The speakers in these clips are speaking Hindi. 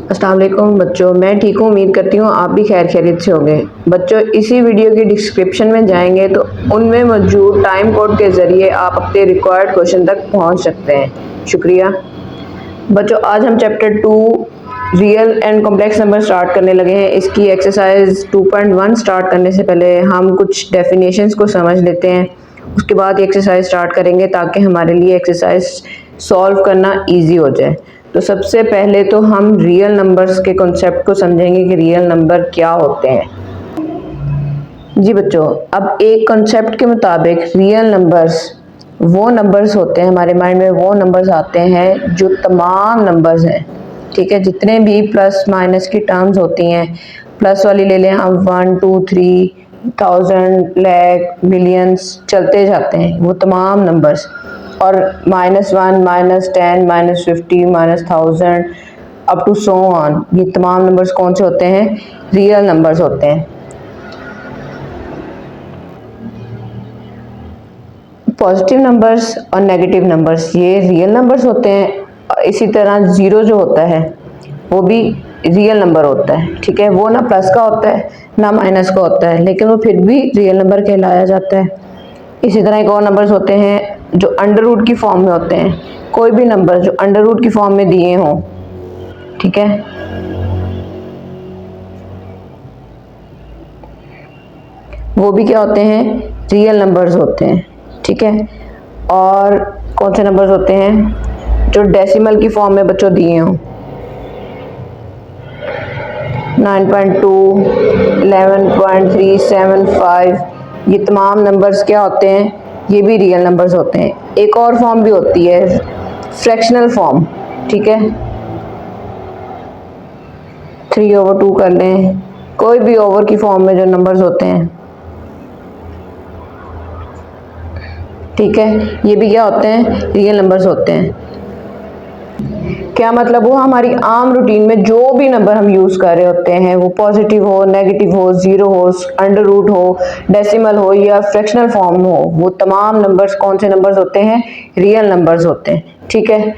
अस्सलाम वालेकुम बच्चों, मैं ठीक हूँ। उम्मीद करती हूँ आप भी खैर खैरियत से होंगे। बच्चों, इसी वीडियो की डिस्क्रिप्शन में जाएंगे तो उनमें मौजूद टाइम कोड के ज़रिए आप अपने रिक्वायर्ड क्वेश्चन तक पहुँच सकते हैं। शुक्रिया। बच्चों, आज हम chapter 2 real and complex number start करने लगे हैं। इसकी एक्सरसाइज 2.1 स्टार्ट करने से पहले हम कुछ डेफिनेशंस को समझ लेते हैं, उसके बाद ये एक्सरसाइज स्टार्ट करेंगे ताकि हमारे लिए एक्सरसाइज सॉल्व करना ईजी हो जाए। तो सबसे पहले तो हम रियल नंबर्स के कॉन्सेप्ट को समझेंगे कि रियल नंबर क्या होते हैं। जी बच्चों, अब एक कॉन्सेप्ट के मुताबिक रियल नंबर्स वो नंबर्स होते हैं, हमारे माइंड में वो नंबर्स आते हैं जो तमाम नंबर्स हैं, ठीक है। जितने भी प्लस माइनस की टर्म्स होती हैं, प्लस वाली ले लें हम 1 2 3 1000 लाख मिलियंस चलते जाते हैं, वो तमाम नंबर्स। और -1 -10 -50 -1000 अप टू सो ऑन, ये तमाम नंबर्स कौन से होते हैं? रियल नंबर्स होते हैं। पॉजिटिव नंबर्स और नेगेटिव नंबर्स ये रियल नंबर्स होते हैं। इसी तरह ज़ीरो जो होता है वो भी रियल नंबर होता है, ठीक है। वो ना प्लस का होता है ना माइनस का होता है, लेकिन वो फिर भी रियल नंबर कहलाया जाता है। इसी तरह एक और नंबर्स होते हैं जो अंडर रूट की फॉर्म में होते हैं। कोई भी नंबर जो अंडर रूट की फॉर्म में दिए हों, ठीक है, वो भी क्या होते हैं? रियल नंबर्स होते हैं, ठीक है। और कौन से नंबर्स होते हैं जो डेसिमल की फॉर्म में बच्चों दिए हों? 9.2 11.375, ये तमाम नंबर्स क्या होते हैं? ये भी रियल नंबर्स होते हैं। एक और फॉर्म भी होती है फ्रैक्शनल फॉर्म, ठीक है। 3/2 कर लें, कोई भी ओवर की फॉर्म में जो नंबर्स होते हैं, ठीक है, ये भी क्या होते हैं? रियल नंबर्स होते हैं। क्या मतलब? वो हमारी आम रूटीन में जो भी नंबर हम यूज़ कर रहे होते हैं, वो पॉजिटिव हो, नेगेटिव हो, ज़ीरो हो, अंडर रूट हो, डेसिमल हो या फ्रैक्शनल फॉर्म हो, वो तमाम नंबर्स कौन से नंबर्स होते हैं? रियल नंबर्स होते हैं, ठीक है।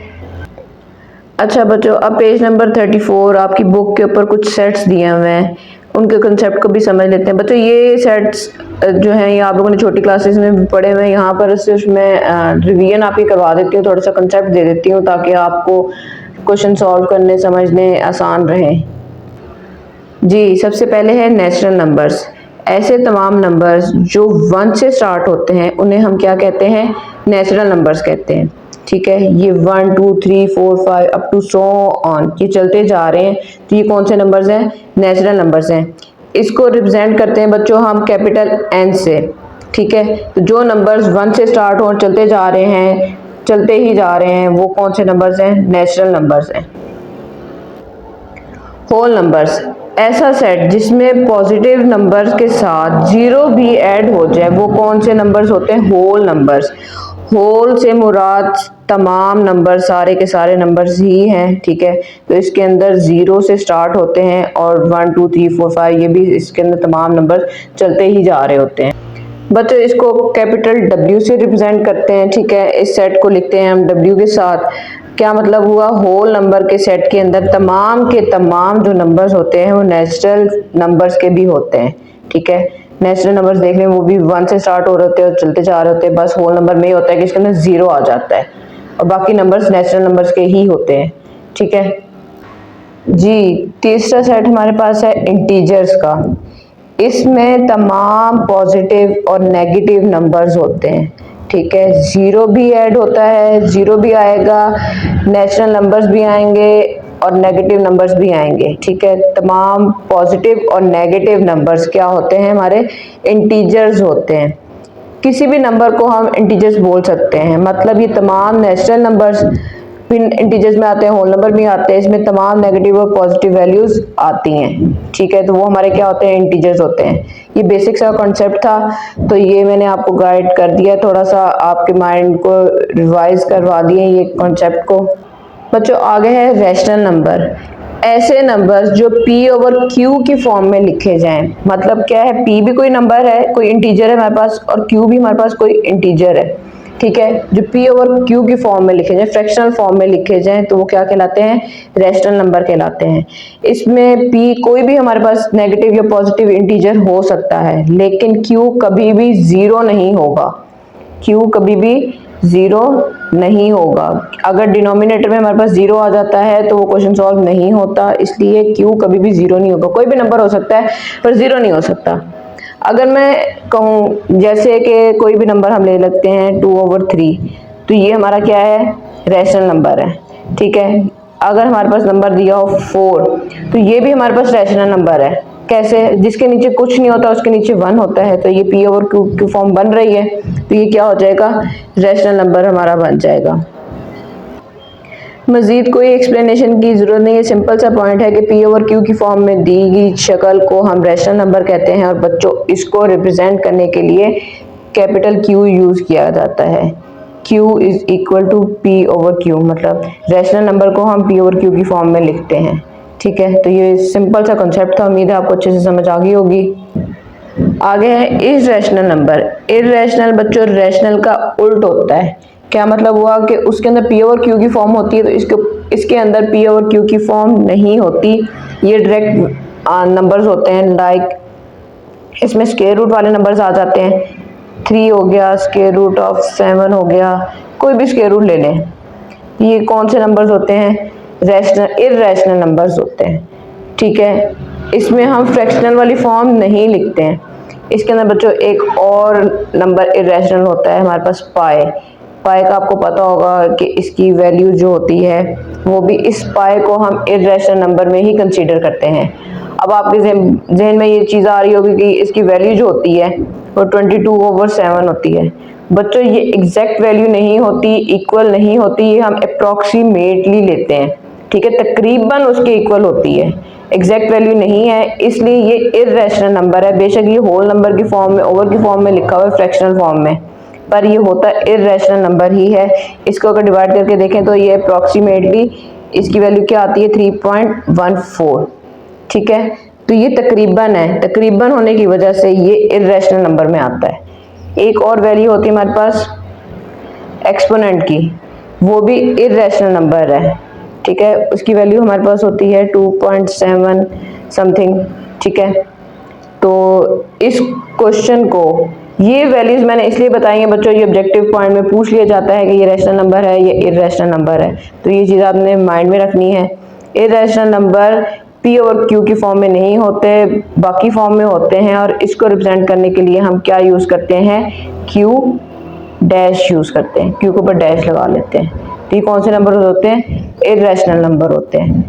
अच्छा बच्चों, अब पेज नंबर 34 आपकी बुक के ऊपर कुछ सेट्स दिए हुए हैं, उनके कंसेप्ट को भी समझ लेते हैं। बच्चों, ये सेट्स जो हैं ये आप लोगों ने छोटी क्लासेस में भी पढ़े हुए हैं। यहाँ पर सिर्फ मैं रिवीजन आपकी करवा देती हूँ, थोड़ा सा कंसेप्ट दे देती हूँ ताकि आपको क्वेश्चन सॉल्व करने समझने आसान रहे। जी, सबसे पहले है नेचुरल नंबर्स। ऐसे तमाम नंबर्स जो 1 से स्टार्ट होते हैं उन्हें हम क्या कहते हैं? नेचुरल नंबर्स कहते हैं, ठीक है। ये 1 2 3 4 5 अप टू सो ऑन, ये चलते जा रहे हैं, तो ये कौन से नंबर्स हैं? नेचुरल नंबर्स हैं। इसको रिप्रेजेंट करते हैं बच्चों हम कैपिटल N से, ठीक है। तो जो नंबर्स 1 से स्टार्ट हो, चलते जा रहे हैं, चलते ही जा रहे हैं, वो कौन से नंबर्स हैं? नेचुरल नंबर्स हैं। होल नंबर्स, ऐसा सेट जिसमें पॉजिटिव नंबर्स के साथ जीरो भी ऐड हो जाए, वो कौन से नंबर्स होते हैं? Whole numbers. होल से मुराद तमाम नंबर, सारे के सारे नंबर्स ही हैं, ठीक है। तो इसके अंदर जीरो से स्टार्ट होते हैं और 1 2 3 4 5 ये भी इसके अंदर तमाम नंबर चलते ही जा रहे होते हैं। बच्चों, इसको कैपिटल W से रिप्रेजेंट करते हैं, ठीक है। इस सेट को लिखते हैं हम W के साथ। क्या मतलब हुआ? होल नंबर के सेट के अंदर तमाम के तमाम जो नंबर्स होते हैं वो नेचुरल नंबर्स के भी होते हैं, ठीक है। नेचुरल नंबर्स देख लें, वो भी 1 से स्टार्ट हो रहे होते हैं और चलते जा रहे होते हैं। बस होल नंबर में ये होता है कि इसके अंदर जीरो आ जाता है और बाकी नंबर्स नेचुरल नंबर्स के ही होते हैं, ठीक है जी। तीसरा सेट हमारे पास है इंटीजर्स का। इसमें तमाम पॉजिटिव और नेगेटिव नंबर्स होते हैं, ठीक है। जीरो भी ऐड होता है, जीरो भी आएगा, नेचुरल नंबर्स भी आएंगे और नेगेटिव नंबर्स भी आएंगे, ठीक है। तमाम पॉजिटिव और नेगेटिव नंबर्स क्या होते हैं? हमारे इंटीजर्स होते हैं। किसी भी नंबर को हम इंटीजर्स बोल सकते हैं, मतलब ये तमाम नेचुरल नंबर्स भी इंटीजर्स में आते हैं, होल नंबर भी आते हैं, इसमें तमाम नेगेटिव और पॉजिटिव वैल्यूज आती हैं, ठीक है। तो वो हमारे क्या होते हैं? इंटीजर्स होते हैं। ये बेसिक सा कॉन्सेप्ट था, तो ये मैंने आपको गाइड कर दिया, थोड़ा सा आपके माइंड को रिवाइज करवा दिए ये कॉन्सेप्ट को। बच्चों, आगे है रैशनल नंबर। ऐसे नंबर्स जो P/Q की फॉर्म में लिखे जाएं, मतलब क्या है? P भी कोई नंबर है, कोई इंटीजर है हमारे पास, और Q भी हमारे पास कोई इंटीजर है, ठीक है। जो p ओवर q की फॉर्म में लिखे जाए, फ्रैक्शनल फॉर्म में लिखे जाए, तो वो क्या कहलाते हैं, रैशनल नंबर कहलाते हैं। इसमें p कोई भी हमारे पास नेगेटिव या पॉजिटिव इंटीजर हो सकता है, लेकिन q कभी भी जीरो नहीं होगा, q कभी भी जीरो नहीं होगा। अगर डिनोमिनेटर में हमारे पास जीरो आ जाता है तो वो क्वेश्चन सॉल्व नहीं होता, इसलिए q कभी भी जीरो नहीं होगा। कोई भी नंबर हो सकता है पर जीरो नहीं हो सकता। अगर मैं कहूँ जैसे कि कोई भी नंबर हम ले लेते हैं 2/3, तो ये हमारा क्या है, रैशनल नंबर है, ठीक है। अगर हमारे पास नंबर दिया हो 4, तो ये भी हमारे पास रैशनल नंबर है। कैसे, जिसके नीचे कुछ नहीं होता उसके नीचे 1 होता है, तो ये p ओवर q की फॉर्म बन रही है, तो ये क्या हो जाएगा, रैशनल नंबर हमारा बन जाएगा। मजीद कोई एक्सप्लेनेशन की ज़रूरत नहीं है, सिंपल सा पॉइंट है कि p ओवर q की फॉर्म में दी गई शक्ल को हम रैशनल नंबर कहते हैं, और बच्चों इसको रिप्रेजेंट करने के लिए कैपिटल Q यूज़ किया जाता है। Q is equal to p over q, मतलब रैशनल नंबर को हम p ओवर q की फॉर्म में लिखते हैं, ठीक है। तो ये सिंपल सा कॉन्सेप्ट था, उम्मीद है आपको अच्छे से समझ आ गई होगी। आगे है इर्रेशनल नंबर। इर्रेशनल बच्चों रैशनल का उल्ट होता है। क्या मतलब हुआ कि उसके अंदर p ओवर q की फॉर्म होती है, तो इसके अंदर p ओवर q की फॉर्म नहीं होती। ये डायरेक्ट नंबर्स होते हैं, लाइक इसमें स्क्वायर रूट वाले नंबर्स आ जाते हैं, 3 हो गया, स्क्वायर रूट ऑफ 7 हो गया, कोई भी स्क्वायर रूट ले लें। ये कौन से नंबर्स होते हैं, रैशनल इर्रेशनल नंबर्स होते हैं, ठीक है। इसमें हम फ्रैक्शनल वाली फॉर्म नहीं लिखते हैं। इसके अंदर बच्चों एक और नंबर इर्रेशनल होता है हमारे पास, पाई। पाई का आपको पता होगा कि इसकी वैल्यू जो होती है वो भी, इस पाई को हम इर्रेशनल नंबर में ही कंसीडर करते हैं। अब आपके जहन में ये चीज़ आ रही होगी कि इसकी वैल्यू जो होती है वो 22/7 होती है। बच्चों ये एग्जैक्ट वैल्यू नहीं होती, इक्वल नहीं होती, ये हम अप्रॉक्सीमेटली लेते हैं, ठीक है, तकरीबन उसके इक्वल होती है, एग्जैक्ट वैल्यू नहीं है, इसलिए ये इर्रेशनल नंबर है। बेशक ये होल नंबर की फॉर्म में, ओवर की फॉर्म में लिखा हुआ है, फ्रैक्शनल फॉर्म में, पर ये होता इर्रेशनल नंबर ही है। इसको अगर डिवाइड करके देखें तो ये अप्रॉक्सीमेटली इसकी वैल्यू क्या आती है, 3.14, ठीक है। तो ये तकरीबन है, तकरीबन होने की वजह से ये इर्रेशनल नंबर में आता है। एक और वैल्यू होती है हमारे पास एक्सपोनेंट की, वो भी इर्रेशनल नंबर है, ठीक है। उसकी वैल्यू हमारे पास होती है 2.7 समथिंग, ठीक है। तो इस क्वेश्चन को, ये वैल्यूज मैंने इसलिए बताई हैं बच्चों, ये ऑब्जेक्टिव पॉइंट में पूछ लिया जाता है कि ये रैशनल नंबर है, ये इर्रेशनल नंबर है, तो ये चीज़ आपने माइंड में रखनी है। इर्रेशनल नंबर p और q की फॉर्म में नहीं होते, बाकी फॉर्म में होते हैं, और इसको रिप्रेजेंट करने के लिए हम क्या यूज़ करते हैं, q डैश यूज़ करते हैं, q के ऊपर डैश लगा लेते हैं। तो ये कौन से नंबर होते हैं, इर्रेशनल नंबर होते हैं।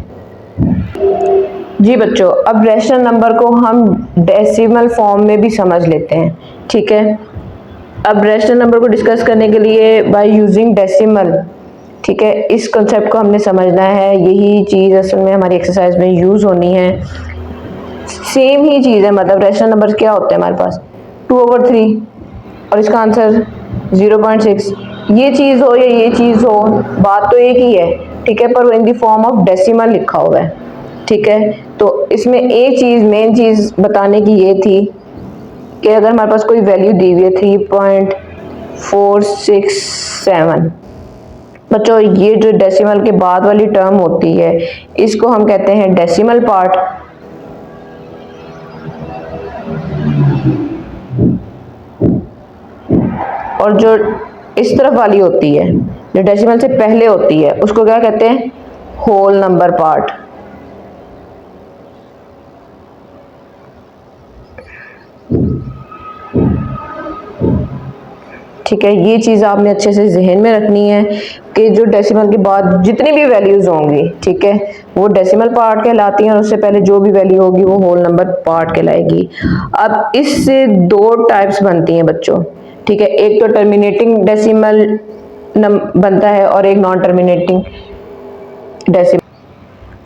जी बच्चों, अब रैशनल नंबर को हम डेसिमल फॉर्म में भी समझ लेते हैं, ठीक है। अब रैशनल नंबर को डिस्कस करने के लिए बाय यूजिंग डेसिमल, ठीक है, इस कॉन्सेप्ट को हमने समझना है। यही चीज़ असल में हमारी एक्सरसाइज में यूज़ होनी है। सेम ही चीज़ है, मतलब रैशनल नंबर क्या होते हैं हमारे पास, 2/3 और इसका आंसर 0.6। ये चीज़ हो या ये चीज़ हो, बात तो एक ही है, ठीक है, पर वो in the form of decimal लिखा हुआ है, ठीक है। तो इसमें एक चीज़, मेन चीज़ बताने की ये थी कि अगर हमारे पास कोई वैल्यू दी हुई है 3.467, बच्चों ये जो डेसिमल के बाद वाली टर्म होती है इसको हम कहते हैं डेसिमल पार्ट, और जो इस तरफ वाली होती है जो डेसिमल से पहले होती है उसको क्या कहते हैं, होल नंबर पार्ट। ठीक है, ये चीज़ आपने अच्छे से जहन में रखनी है कि जो डेसिमल के बाद जितनी भी वैल्यूज़ होंगी, ठीक है, वो डेसिमल पार्ट कहलाती हैं, और उससे पहले जो भी वैल्यू होगी वो होल नंबर पार्ट कहलाएगी। अब इससे दो टाइप्स बनती हैं बच्चों, ठीक है, एक तो टर्मिनेटिंग डेसिमल बनता है और एक non terminating decimal.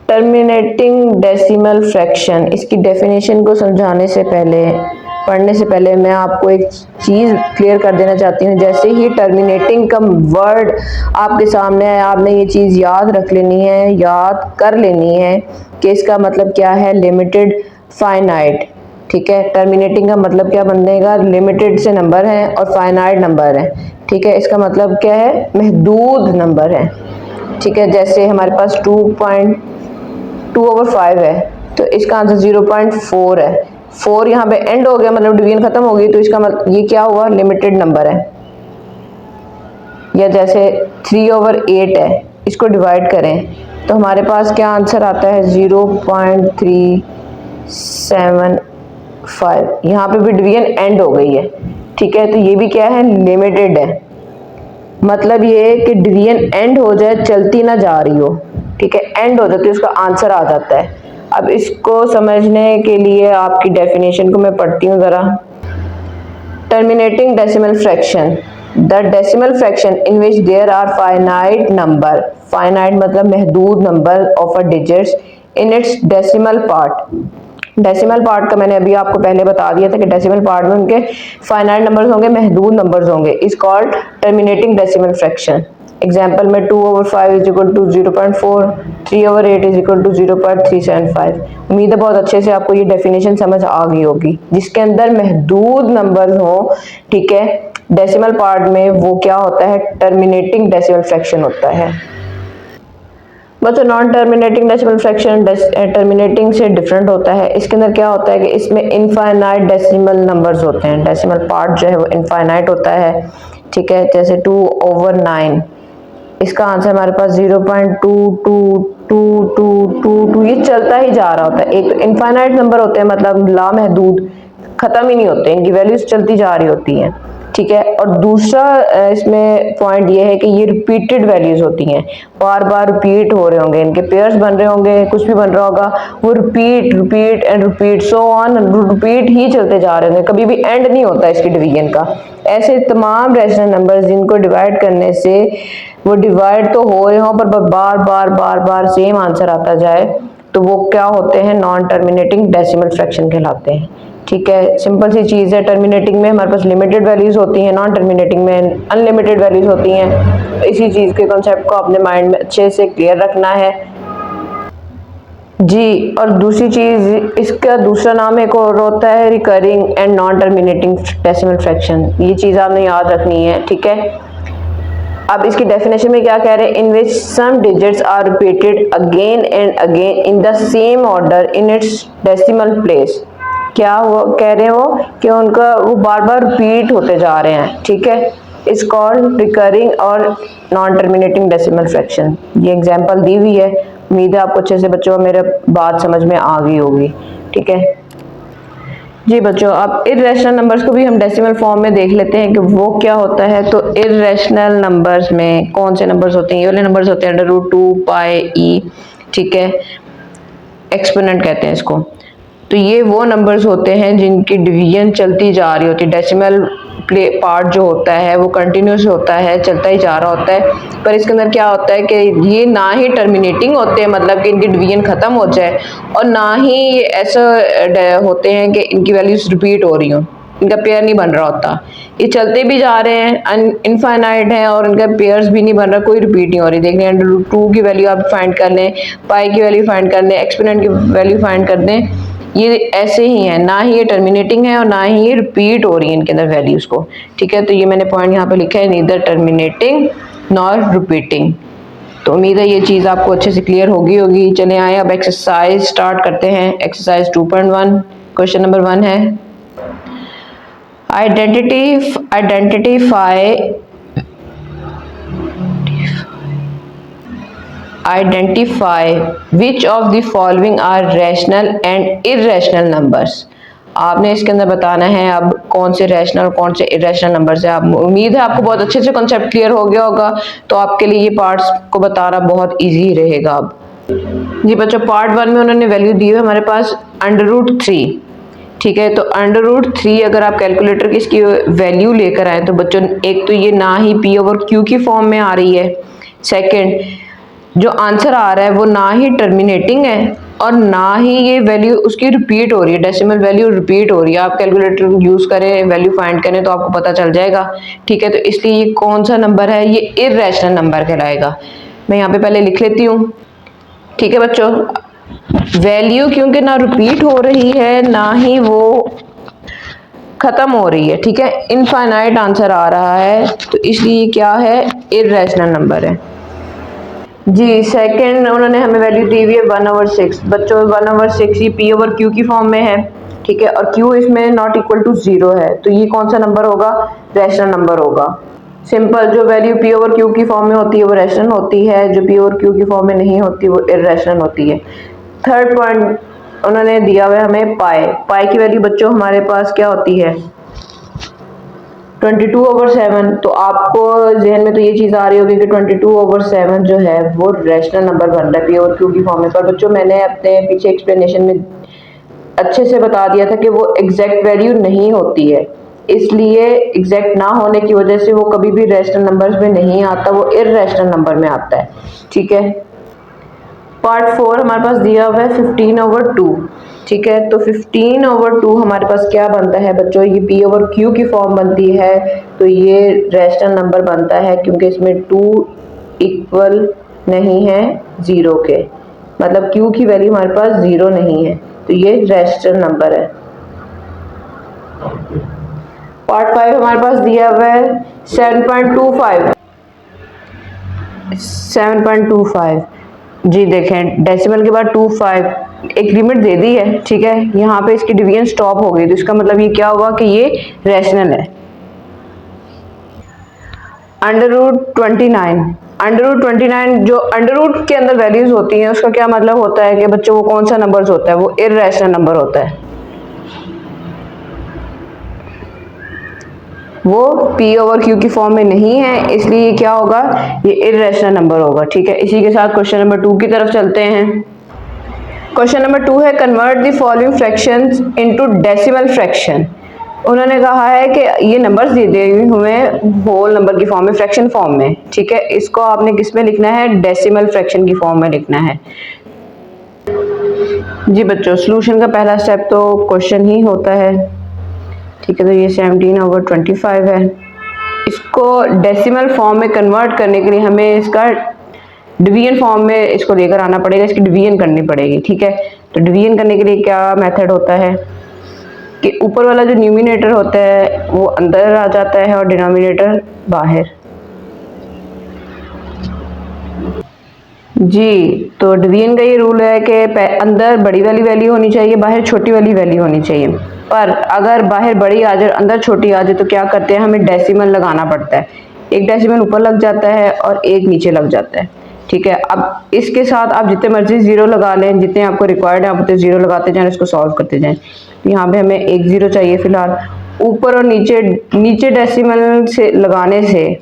Terminating decimal fraction, इसकी डेफिनेशन को समझाने से पहले, पढ़ने से पहले मैं आपको एक चीज़ क्लियर कर देना चाहती हूँ। जैसे ही टर्मिनेटिंग का वर्ड आपके सामने है, आपने ये चीज़ याद रख लेनी है, याद कर लेनी है कि इसका मतलब क्या है, लिमिटेड, फाइनाइट, ठीक है। टर्मिनेटिंग का मतलब क्या बनेगा, लिमिटेड से नंबर है और फाइनाइट नंबर है, ठीक है। इसका मतलब क्या है, महदूद नंबर है, ठीक है। जैसे हमारे पास 2.2/5 है तो इसका आंसर 0.4 है। 4 यहाँ पे एंड हो गया, मतलब डिवीजन खत्म हो गई, तो इसका मतलब ये क्या हुआ, लिमिटेड नंबर है। या जैसे 3/8 है, इसको डिवाइड करें तो हमारे पास क्या आंसर आता है, 0.375। यहाँ पे भी डिवीजन एंड हो गई है, ठीक है। तो ये भी क्या है, लिमिटेड है। मतलब ये है कि डिवीजन एंड हो जाए, चलती ना जा रही हो, ठीक है, एंड हो जाती है, उसका आंसर आ जाता है। अब इसको समझने के लिए आपकी डेफिनेशन को मैं पढ़ती हूँ ज़रा। Terminating decimal fraction, the decimal fraction in which there are finite number, finite मतलब महदूद number of a digits in its decimal part. Decimal part का मैंने अभी आपको पहले बता दिया था कि डेसिमल पार्ट में उनके फाइनाइट नंबर्स होंगे, महदूद नंबर्स होंगे, is called terminating decimal fraction. Example में 2/5 is equal to 0.4, 3/8 is equal to 0.375। उम्मीद है बहुत अच्छे से आपको ये डेफिनेशन समझ आ गई होगी। जिसके अंदर महदूद नंबर्स हो, ठीक है, डेसिमल पार्ट में, वो क्या होता है, टर्मिनेटिंग डेसिमल फ्रैक्शन होता है। बच्चों non terminating decimal fraction terminating से डिफरेंट होता है। इसके अंदर क्या होता है कि इसमें इनफाइनाइट डेसिमल नंबर्स होते हैं, डेसिमल पार्ट जो है वो इनफाइनाइट होता है, ठीक है। जैसे 2/9, इसका आंसर हमारे पास 0.222222, ये चलता ही जा रहा होता है। एक तो इनफाइनाइट नंबर होते हैं, मतलब लामहदूद, खत्म ही नहीं होते, इनकी वैल्यूज चलती जा रही होती हैं, ठीक है। और दूसरा इसमें पॉइंट ये है कि ये रिपीटेड वैल्यूज होती हैं, बार बार रिपीट हो रहे होंगे, इनके पेयर्स बन रहे होंगे, कुछ भी बन रहा होगा, वो repeat repeat and repeat so on, repeat ही चलते जा रहे होंगे, कभी भी एंड नहीं होता इसकी डिवीजन का। ऐसे तमाम रैशनल नंबर्स जिनको डिवाइड करने से वो डिवाइड तो हो रहे हों पर बार बार बार बार सेम आंसर आता जाए, तो वो क्या होते हैं, नॉन टर्मिनेटिंग डेसिमल फ्रैक्शन कहलाते हैं, ठीक है। सिंपल सी चीज़ है, टर्मिनेटिंग में हमारे पास लिमिटेड वैल्यूज होती हैं, नॉन टर्मिनेटिंग में अनलिमिटेड वैल्यूज होती हैं। इसी चीज़ के कॉन्सेप्ट को अपने माइंड में अच्छे से क्लियर रखना है जी। और दूसरी चीज़, इसका दूसरा नाम एक और होता है recurring and non terminating decimal fraction. ये चीज़ आपने याद रखनी है, ठीक है। अब इसकी डेफिनेशन में क्या कह रहे हैं, in which some digits are repeated again and again in the same order in its decimal place. क्या वो कह रहे हैं, वो कि उनका वो बार बार रिपीट होते जा रहे हैं, ठीक है। इस कॉल्ड रिकरिंग और नॉन टर्मिनेटिंग डेसिमल फ्रैक्शन। ये एग्जांपल दी हुई है, उम्मीद है आपको अच्छे से बच्चों मेरे बात समझ में आ गई होगी, ठीक है जी। बच्चों अब इर्रेशनल नंबर्स को भी हम डेसिमल फॉर्म में देख लेते हैं कि वो क्या होता है। तो इर्रेशनल नंबर्स में कौन से नंबर्स होते हैं, ये वाले नंबर्स होते हैं √2 पाई ई, ठीक है, एक्सपोनेंट कहते हैं इसको। तो ये वो नंबर्स होते हैं जिनकी डिवीजन चलती जा रही होती है, डेसिमल पार्ट जो होता है वो कंटिन्यूस होता है, चलता ही जा रहा होता है। पर इसके अंदर क्या होता है कि ये ना ही टर्मिनेटिंग होते हैं, मतलब कि इनकी डिवीजन खत्म हो जाए, और ना ही ये ऐसा होते हैं कि इनकी वैल्यूज रिपीट हो रही हों, इनका पेयर नहीं बन रहा होता। ये चलते भी जा रहे हैं, इनफाइनाइट है, और इनका पेयर्स भी नहीं बन रहा, कोई रिपीट नहीं हो रही। देख लें √2 की वैल्यू आप फाइंड कर लें, पाई की वैल्यू फाइंड कर लें, एक्सपोनेंट की वैल्यू फाइंड कर दें, ये ऐसे ही है, ना ही ये टर्मिनेटिंग है और ना ही ये रिपीट हो रही है इनके अंदर वैल्यूज को, ठीक है। तो ये मैंने पॉइंट यहाँ पे लिखा है, नीदर टर्मिनेटिंग नॉर रिपीटिंग। तो उम्मीद है ये चीज़ आपको अच्छे से क्लियर होगी। चले आए अब एक्सरसाइज स्टार्ट करते हैं। एक्सरसाइज 2.1 क्वेश्चन नंबर 1 है, identify which of the following are rational and irrational numbers। आपने इसके अंदर बताना है अब कौन से रैशनल और कौन से इरेशनल नंबर्स है। आप उम्मीद है आपको बहुत अच्छे से कॉन्सेप्ट क्लियर हो गया होगा, तो आपके लिए ये पार्ट्स को बताना बहुत इजी रहेगा। अब जी बच्चों, पार्ट 1 में उन्होंने वैल्यू दी है हमारे पास √3, ठीक है। तो √3 अगर आप कैलकुलेटर की इसकी वैल्यू लेकर आए तो बच्चों एक तो ये ना ही P/Q की फॉर्म में आ रही है, सेकंड जो आंसर आ रहा है वो ना ही टर्मिनेटिंग है और ना ही ये वैल्यू उसकी रिपीट हो रही है, डेसिमल वैल्यू रिपीट हो रही है। आप कैलकुलेटर यूज़ करें, वैल्यू फाइंड करें तो आपको पता चल जाएगा, ठीक है। तो इसलिए ये कौन सा नंबर है, ये इर्रेशनल नंबर कहलाएगा। मैं यहाँ पे पहले लिख लेती हूँ, ठीक है बच्चों। वैल्यू क्योंकि ना रिपीट हो रही है ना ही वो खत्म हो रही है, ठीक है, इनफाइनाइट आंसर आ रहा है, तो इसलिए क्या है, इर्रेशनल नंबर है। जी सेकंड उन्होंने हमें वैल्यू दी हुई है 1/6। बच्चों 1/6 ये पी ओवर क्यू की फॉर्म में है, ठीक है, और क्यू इसमें नॉट इक्वल टू 0 है, तो ये कौन सा नंबर होगा, रैशनल नंबर होगा। सिंपल, जो वैल्यू पी ओवर क्यू की फॉर्म में होती है वो रैशनल होती है, जो पी ओवर क्यू की फॉर्म में नहीं होती वो इर्रेशनल होती है। थर्ड पॉइंट उन्होंने दिया हुआ है हमें पाई। पाई की वैल्यू बच्चों हमारे पास क्या होती है, 22/7। तो आपको जहन में तो ये चीज़ आ रही होगी कि 22/7 जो है वो रैशनल नंबर बन रहा है पी ओवर क्यू की फॉर्म में। पर बच्चों मैंने अपने पीछे एक्सप्लेनेशन में अच्छे से बता दिया था कि वो एग्जैक्ट वैल्यू नहीं होती है, इसलिए एग्जैक्ट ना होने की वजह से वो कभी भी रैशनल नंबर्स में नहीं आता, वो इर्रेशनल नंबर में आता है, ठीक है। पार्ट 4 हमारे पास दिया हुआ है 15/2, ठीक है, तो 15/2 हमारे पास क्या बनता है बच्चों, ये पी ओवर क्यू की फॉर्म बनती है, तो ये रैशनल नंबर बनता है क्योंकि इसमें 2 इक्वल नहीं है 0 के, मतलब क्यू की वैल्यू हमारे पास 0 नहीं है, तो ये रैशनल नंबर है। पार्ट 5 हमारे पास दिया हुआ है 7.25। जी देखें, डेसिमल के बाद 25 एक लिमिट दे दी है, ठीक है, यहाँ पे इसकी डिवीजन स्टॉप हो गई, तो इसका मतलब ये क्या हुआ कि ये रैशनल है। √29, √29 जो अंडर रूट के अंदर वैल्यूज होती हैं उसका क्या मतलब होता है कि बच्चों वो कौन सा नंबर होता है, वो इर्रेशनल नंबर होता है, वो पी ओवर क्यू की फॉर्म में नहीं है, इसलिए क्या होगा, ये इर्रेशनल नंबर होगा, ठीक है। इसी के साथ क्वेश्चन नंबर 2 की तरफ चलते हैं। क्वेश्चन नंबर 2 है convert the following fractions into decimal fraction. उन्होंने कहा है कि ये नंबर्स दे दिए हुए होल नंबर की फॉर्म में, फ्रैक्शन फॉर्म में, ठीक है, इसको आपने किस में लिखना है, डेसिमल फ्रैक्शन की फॉर्म में लिखना है। जी बच्चों, सॉल्यूशन का पहला स्टेप तो क्वेश्चन ही होता है, ठीक है, तो ये 17/25 है। इसको डेसिमल फॉर्म में कन्वर्ट करने के लिए हमें इसका डिवीजन फॉर्म में इसको लेकर आना पड़ेगा, इसकी डिवीजन करनी पड़ेगी, ठीक है। तो डिवीजन करने के लिए क्या मेथड होता है कि ऊपर वाला जो न्यूमिनेटर होता है वो अंदर आ जाता है और डिनोमिनेटर बाहर। जी, तो डिवीजन का ये रूल है कि अंदर बड़ी वाली वैल्यू होनी चाहिए, बाहर छोटी वाली वैल्यू होनी चाहिए, पर अगर बाहर बड़ी आ जाए अंदर छोटी आ जाए तो क्या करते हैं, हमें डेसिमल लगाना पड़ता है, एक डेसिमल ऊपर लग जाता है और एक नीचे लग जाता है, ठीक है। अब इसके साथ आप जितने मर्जी जीरो लगा लें, जितने आपको रिक्वायर्ड है आप उतने जीरो लगाते जाएं, इसको सॉल्व करते जाएं। तो यहाँ पे हमें एक जीरो चाहिए फिलहाल, ऊपर और नीचे डेसिमल से लगाने से,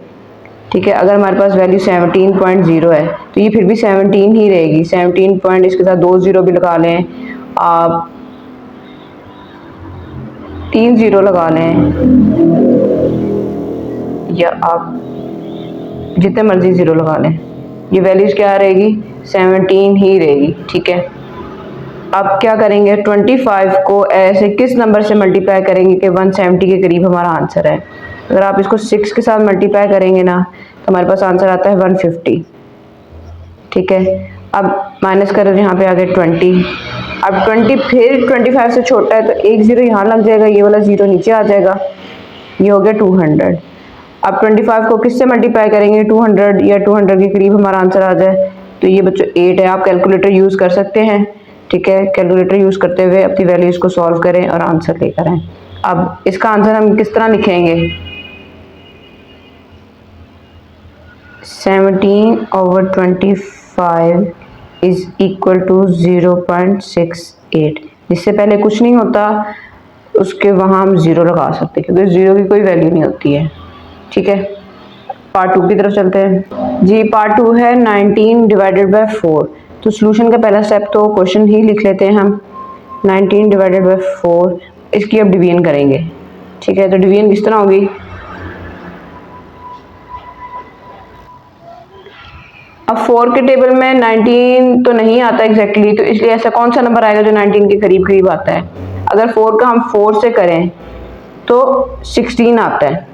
ठीक है, अगर हमारे पास वैल्यू 17.0 है तो ये फिर भी 17 ही रहेगी, 17 पॉइंट, इसके साथ 2 जीरो भी लगा लें आप, 3 जीरो लगा लें, या आप जितने मर्जी जीरो लगा लें, ये वैल्यूज क्या रहेगी, 17 ही रहेगी, ठीक है। अब क्या करेंगे, 25 को ऐसे किस नंबर से मल्टीप्लाई करेंगे कि 170 के करीब हमारा आंसर है। अगर आप इसको 6 के साथ मल्टीप्लाई करेंगे ना तो हमारे पास आंसर आता है 150, ठीक है। अब माइनस करें, यहाँ पे आ गए 20, अब 20 फिर 25 से छोटा है तो एक जीरो यहाँ लग जाएगा, ये वाला जीरो नीचे आ जाएगा, ये हो गया 200। अब 25 को किससे मल्टीप्लाई करेंगे, 200 या 200 के करीब हमारा आंसर आ जाए, तो ये बच्चों 8 है। आप कैलकुलेटर यूज़ कर सकते हैं, ठीक है, कैलकुलेटर यूज़ करते हुए अपनी वैल्यूज़ को सॉल्व करें और आंसर लेकर आएँ। अब इसका आंसर हम किस तरह लिखेंगे, 17/25 इज इक्वल टू 0.68। जिससे पहले कुछ नहीं होता उसके वहाँ हम ज़ीरो लगा सकते हैं क्योंकि ज़ीरो की कोई वैल्यू नहीं होती है, ठीक है। पार्ट 2 की तरफ चलते हैं। जी पार्ट 2 है 19/4। तो सॉल्यूशन का पहला स्टेप तो क्वेश्चन ही लिख लेते हैं हम, 19/4, इसकी अब डिवीजन करेंगे, ठीक है। तो डिवीजन किस तरह होगी, अब 4 के टेबल में 19 तो नहीं आता एग्जैक्टली, तो इसलिए ऐसा कौन सा नंबर आएगा जो 19 के करीब करीब आता है। अगर 4 का हम 4 से करें तो 16 आता है,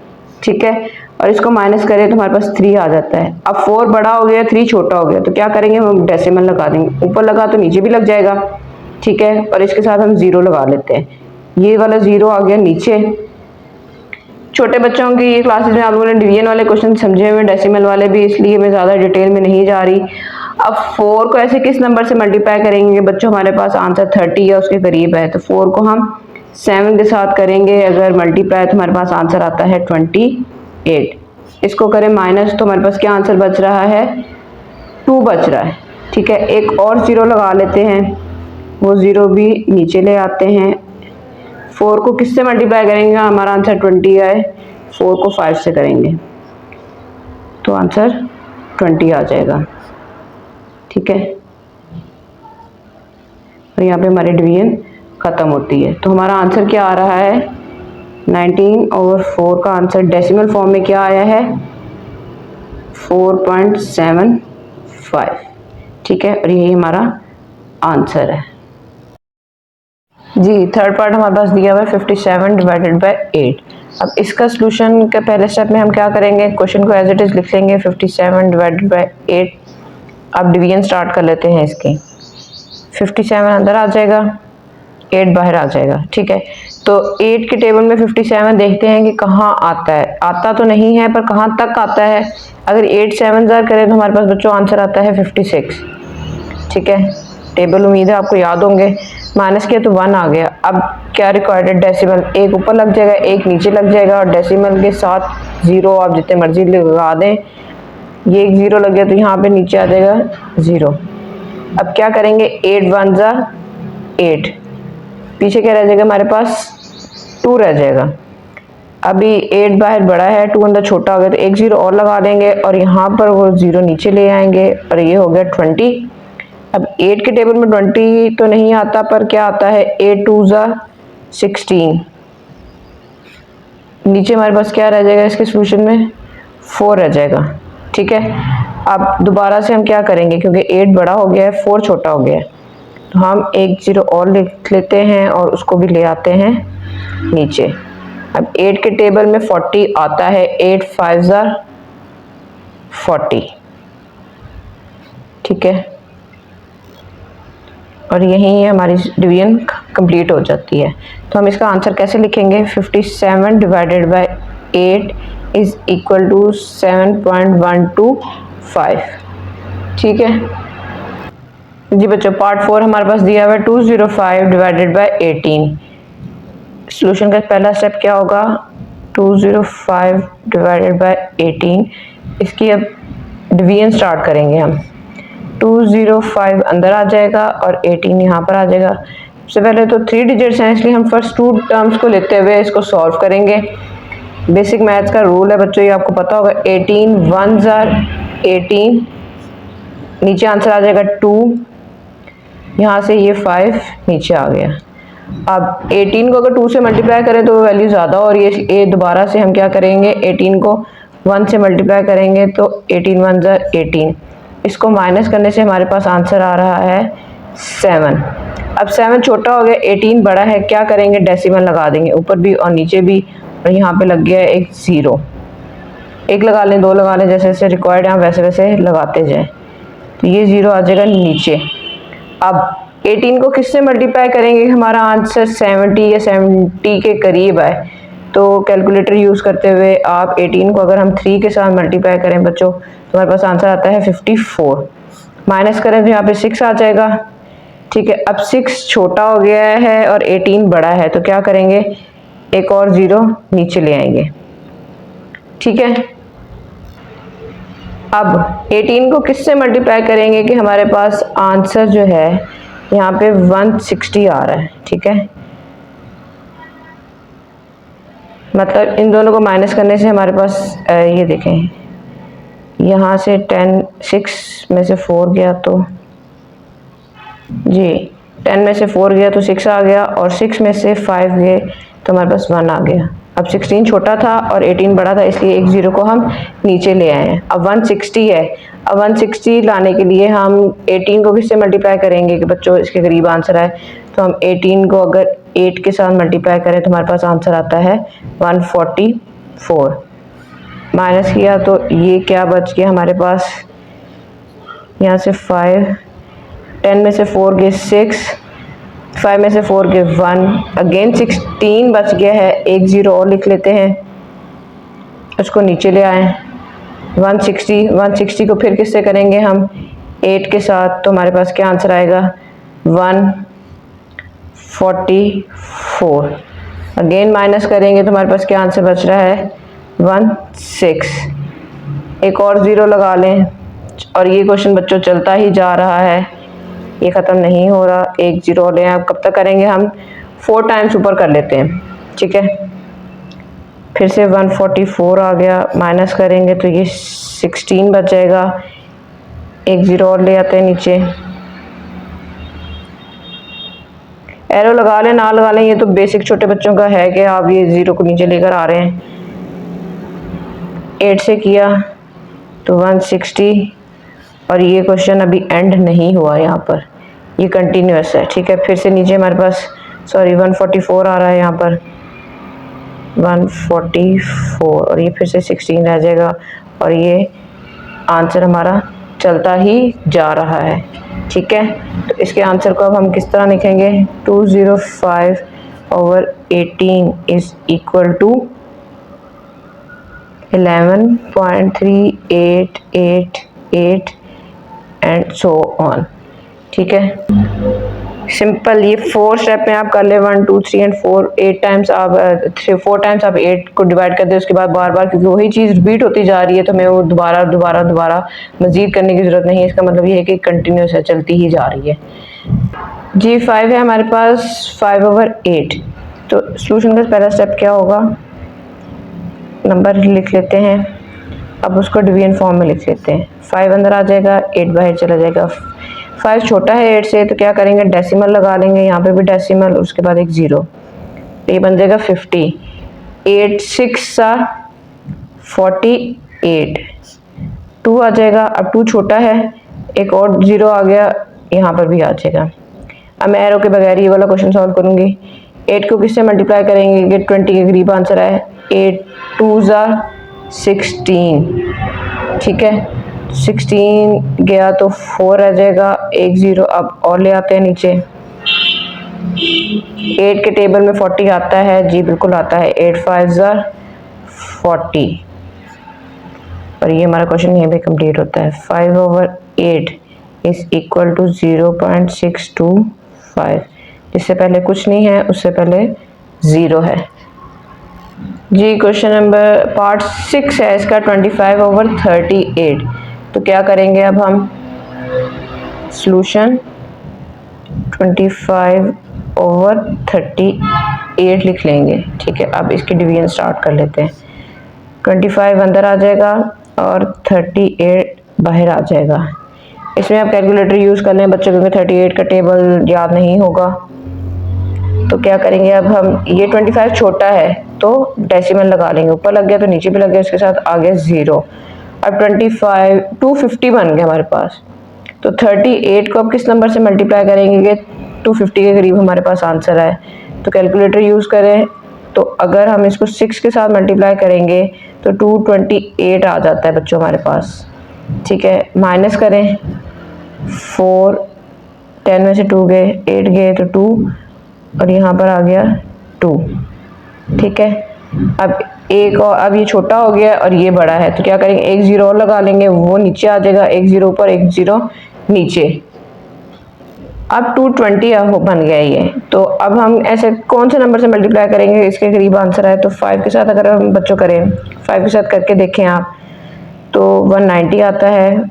ठीक है। और इसको माइनस करें तो हमारे पास 3 आ जाता है। अब 4 बड़ा हो गया, 3 छोटा हो गया, तो क्या करेंगे हम डेसिमल लगा देंगे। ऊपर लगा तो नीचे भी लग जाएगा, ठीक है। और इसके साथ हम 0 लगा लेते हैं, ये वाला 0 आ गया नीचे। छोटे बच्चों की ये क्लासेस में आप लोगों ने डिवीजन वाले क्वेश्चन समझे हुए, डेसिमल वाले भी, इसलिए मैं ज़्यादा डिटेल में नहीं जा रही। अब 4 को ऐसे किस नंबर से मल्टीप्लाई करेंगे बच्चों, हमारे पास आंसर 30 या उसके करीब है, तो 4 को हम 7 के साथ करेंगे अगर मल्टीप्लाई, तो हमारे पास आंसर आता है 28। इसको करें माइनस तो हमारे पास क्या आंसर बच रहा है, 2 बच रहा है, ठीक है। एक और 0 लगा लेते हैं, वो 0 भी नीचे ले आते हैं। 4 को किससे मल्टीप्लाई करेंगे, हमारा आंसर 20 आए, 4 को 5 से करेंगे तो आंसर 20 आ जाएगा, ठीक है। और यहाँ पे हमारी डिवीजन ख़त्म होती है, तो हमारा आंसर क्या आ रहा है 19, और 4 का आंसर डेसिमल फॉर्म में क्या आया है 4.75, ठीक है। और यही हमारा आंसर है जी। थर्ड पार्ट हमारे पास दिया हुआ है 57 डिवाइडेड बाय 8। अब इसका सॉल्यूशन के पहले स्टेप में हम क्या करेंगे, क्वेश्चन को एज इट इज लिख लेंगे 57 डिवाइडेड बाय 8। अब डिवीजन स्टार्ट कर लेते हैं इसकी। 57 अंदर आ जाएगा, 8 बाहर आ जाएगा, ठीक है। तो 8 के टेबल में 57 देखते हैं कि कहाँ आता है, आता तो नहीं है पर कहाँ तक आता है। अगर 8 7 ज़ार करें तो हमारे पास बच्चों आंसर आता है 56, ठीक है। टेबल उम्मीद है आपको याद होंगे, माइनस किया तो 1 आ गया। अब क्या रिक्वायर्ड है, डेसिमल, एक ऊपर लग जाएगा एक नीचे लग जाएगा, और डेसिमल के साथ 0 आप जितने मर्जी लगा दें। ये एक 0 लग गया तो यहाँ पे नीचे आ जाएगा 0। अब क्या करेंगे, 8 1 ज़ा 8, पीछे क्या रह जाएगा हमारे पास 2 रह जाएगा। अभी 8 बाहर बड़ा है, 2 अंदर छोटा हो गया, तो एक 0 और लगा देंगे और यहाँ पर वो 0 नीचे ले आएंगे और ये हो गया 20। अब 8 के टेबल में 20 तो नहीं आता, पर क्या आता है 8 2 ज़ा 16, नीचे हमारे पास क्या रह जाएगा इसके सॉल्यूशन में 4 रह जाएगा, ठीक है। अब दोबारा से हम क्या करेंगे, क्योंकि 8 बड़ा हो गया है 4 छोटा हो गया है, तो हम एक 0 और लिख लेते हैं और उसको भी ले आते हैं नीचे। अब 8 के टेबल में 40 आता है, 8 5 ज़ा 40, ठीक है। और यही हमारी डिवीजन कंप्लीट हो जाती है। तो हम इसका आंसर कैसे लिखेंगे, 57 divided by 8 is equal to 7.125, ठीक है जी। बच्चों पार्ट 4 हमारे पास दिया हुआ है 205 डिवाइडेड बाय 18। सॉल्यूशन का पहला स्टेप क्या होगा, 205 डिवाइडेड बाय 18, इसकी अब डिवीजन स्टार्ट करेंगे हम। 205 अंदर आ जाएगा और 18 यहाँ पर आ जाएगा। सबसे पहले तो 3 डिजिट्स हैं, इसलिए हम फर्स्ट 2 टर्म्स को लेते हुए इसको सॉल्व करेंगे। बेसिक मैथ्स का रूल है बच्चों, ये आपको पता होगा। 18 1 ज़ार 18, नीचे आंसर आ जाएगा 2, यहाँ से ये 5 नीचे आ गया। अब 18 को अगर 2 से मल्टीप्लाई करें तो वैल्यू ज़्यादा हो रही है, ये दोबारा से हम क्या करेंगे, 18 को 1 से मल्टीप्लाई करेंगे तो 18 1 ज़ार 18, इसको माइनस करने से हमारे पास आंसर आ रहा है 7। अब 7 छोटा हो गया, 18 बड़ा है, क्या करेंगे डेसिमल लगा देंगे ऊपर भी और नीचे भी, और यहाँ पे लग गया एक 0, एक लगा लें 2 लगा लें, जैसे जैसे रिक्वायर्ड है वैसे वैसे लगाते जाएं, तो ये 0 आ जाएगा नीचे। अब 18 को किससे मल्टीप्लाई करेंगे, हमारा आंसर 70 या 70 के करीब आए, तो कैलकुलेटर यूज़ करते हुए आप 18 को अगर हम 3 के साथ मल्टीप्लाई करें बच्चों तो हमारे पास आंसर आता है 54। माइनस करें तो यहाँ पे 6 आ जाएगा, ठीक है। अब 6 छोटा हो गया है और 18 बड़ा है, तो क्या करेंगे, एक और 0 नीचे ले आएंगे, ठीक है। अब 18 को किससे मल्टीप्लाई करेंगे कि हमारे पास आंसर जो है यहाँ पे 160 आ रहा है, ठीक है। मतलब इन दोनों को माइनस करने से हमारे पास ये देखें, यहाँ से 6 में से 4 गया तो जी 10 में से 4 गया तो 6 आ गया, और 6 में से 5 गए तो हमारे पास 1 आ गया। अब 16 छोटा था और 18 बड़ा था, इसलिए एक 0 को हम नीचे ले आए हैं। अब 160 है, अब 160 लाने के लिए हम 18 को किससे मल्टीप्लाई करेंगे कि बच्चों इसके करीब आंसर आए, तो हम 18 को अगर 8 के साथ मल्टीप्लाई करें तो हमारे पास आंसर आता है 144। माइनस किया तो ये क्या बच गया हमारे पास, यहाँ से 5, 10 में से 4 गए 6, 5 में से 4 गए 1, अगेन 16 बच गया है। एक ज़ीरो और लिख लेते हैं, उसको नीचे ले आए। 160 को फिर किससे करेंगे हम, 8 के साथ, तो हमारे पास क्या आंसर आएगा 144। अगेन माइनस करेंगे तो हमारे पास क्या आंसर बच रहा है 16। एक और ज़ीरो लगा लें और ये क्वेश्चन बच्चों चलता ही जा रहा है, ये ख़त्म नहीं हो रहा। एक ज़ीरो लें, अब कब तक करेंगे हम, 4 टाइम्स ऊपर कर लेते हैं, ठीक है। फिर से 144 आ गया, माइनस करेंगे तो ये 16 बच जाएगा। एक ज़ीरो और ले आते हैं नीचे, एरो लगा लें ना लगा लें, ये तो बेसिक छोटे बच्चों का है कि आप ये ज़ीरो को नीचे लेकर आ रहे हैं। 8 से किया तो 160, और ये क्वेश्चन अभी एंड नहीं हुआ, यहाँ पर ये कंटिन्यूअस है, ठीक है। फिर से नीचे हमारे पास 144 आ रहा है, यहाँ पर 144, और ये फिर से 16 रह जाएगा, और ये आंसर हमारा चलता ही जा रहा है, ठीक है। तो इसके आंसर को अब हम किस तरह लिखेंगे, 205/18 is equal to 11.3888 and so on, ठीक है। सिंपल, ये 4 स्टेप में आप कर ले, 1 2 3 एंड 4, 8 टाइम्स आप 4 टाइम्स आप 8 को डिवाइड कर दे, उसके बाद बार बार, क्योंकि वही चीज़ रिपीट होती जा रही है तो हमें वो दोबारा मजीद करने की ज़रूरत नहीं है। इसका मतलब ये है कि कंटिन्यूस है, चलती ही जा रही है। जी 5 है हमारे पास 5/8, तो सोल्यूशन का पहला स्टेप क्या होगा, नंबर लिख लेते हैं, अब उसको डिवीजन फॉर्म में लिख लेते हैं। 5 अंदर आ जाएगा, 8 बाहर चला जाएगा। 5 छोटा है 8 से, तो क्या करेंगे, डेसिमल लगा लेंगे, यहाँ पे भी डेसिमल, उसके बाद एक ज़ीरो, ये बन जाएगा 50। 8 6 48, 2 आ जाएगा। अब 2 छोटा है, एक और ज़ीरो आ गया, यहाँ पर भी आ जाएगा। अब मैं एरो के बगैर ये वाला क्वेश्चन सॉल्व करूँगी। 8 को किससे मल्टीप्लाई करेंगे कि 20 के करीब आंसर आए, 8 2 16, ठीक है। 16 गया तो 4 रह जाएगा, एक ज़ीरो अब और ले आते हैं नीचे। 8 के टेबल में 40 आता है, जी बिल्कुल आता है, 8 5 40, और ये हमारा क्वेश्चन यहीं पे कंप्लीट होता है। 5/8 इज इक्वल टू 0.625, जिससे पहले कुछ नहीं है, उससे पहले ज़ीरो है। जी क्वेश्चन नंबर पार्ट 6 है इसका, 25/38। तो क्या करेंगे अब हम, सॉल्यूशन 25/38 लिख लेंगे, ठीक है। अब इसकी डिवीजन स्टार्ट कर लेते हैं। 25 अंदर आ जाएगा और 38 बाहर आ जाएगा। इसमें आप कैलकुलेटर यूज़ कर लें बच्चों, क्योंकि 38 का टेबल याद नहीं होगा। तो क्या करेंगे अब हम, ये 25 छोटा है तो डेसिमल लगा लेंगे, ऊपर लग गया तो नीचे भी लग गया, उसके साथ आ गया ज़ीरो। अब 25 250 बन गया हमारे पास। तो 38 को अब किस नंबर से मल्टीप्लाई करेंगे कि 250 के करीब हमारे पास आंसर आए। तो कैलकुलेटर यूज़ करें, तो अगर हम इसको 6 के साथ मल्टीप्लाई करेंगे तो 228 आ जाता है बच्चों हमारे पास, ठीक है। माइनस करें, 4 10 में से 2 गए, 8 गए तो 2, और यहाँ पर आ गया 2, ठीक है। अब एक और, अब ये छोटा हो गया और ये बड़ा है, तो क्या करेंगे, एक ज़ीरो और लगा लेंगे, वो नीचे आ जाएगा, एक ज़ीरो ऊपर एक ज़ीरो नीचे। अब 220 बन गया ये। तो अब हम ऐसे कौन से नंबर से मल्टीप्लाई करेंगे इसके करीब आंसर आए, तो 5 के साथ अगर हम बच्चों करें, 5 के साथ करके देखें आप, तो 190 आता है।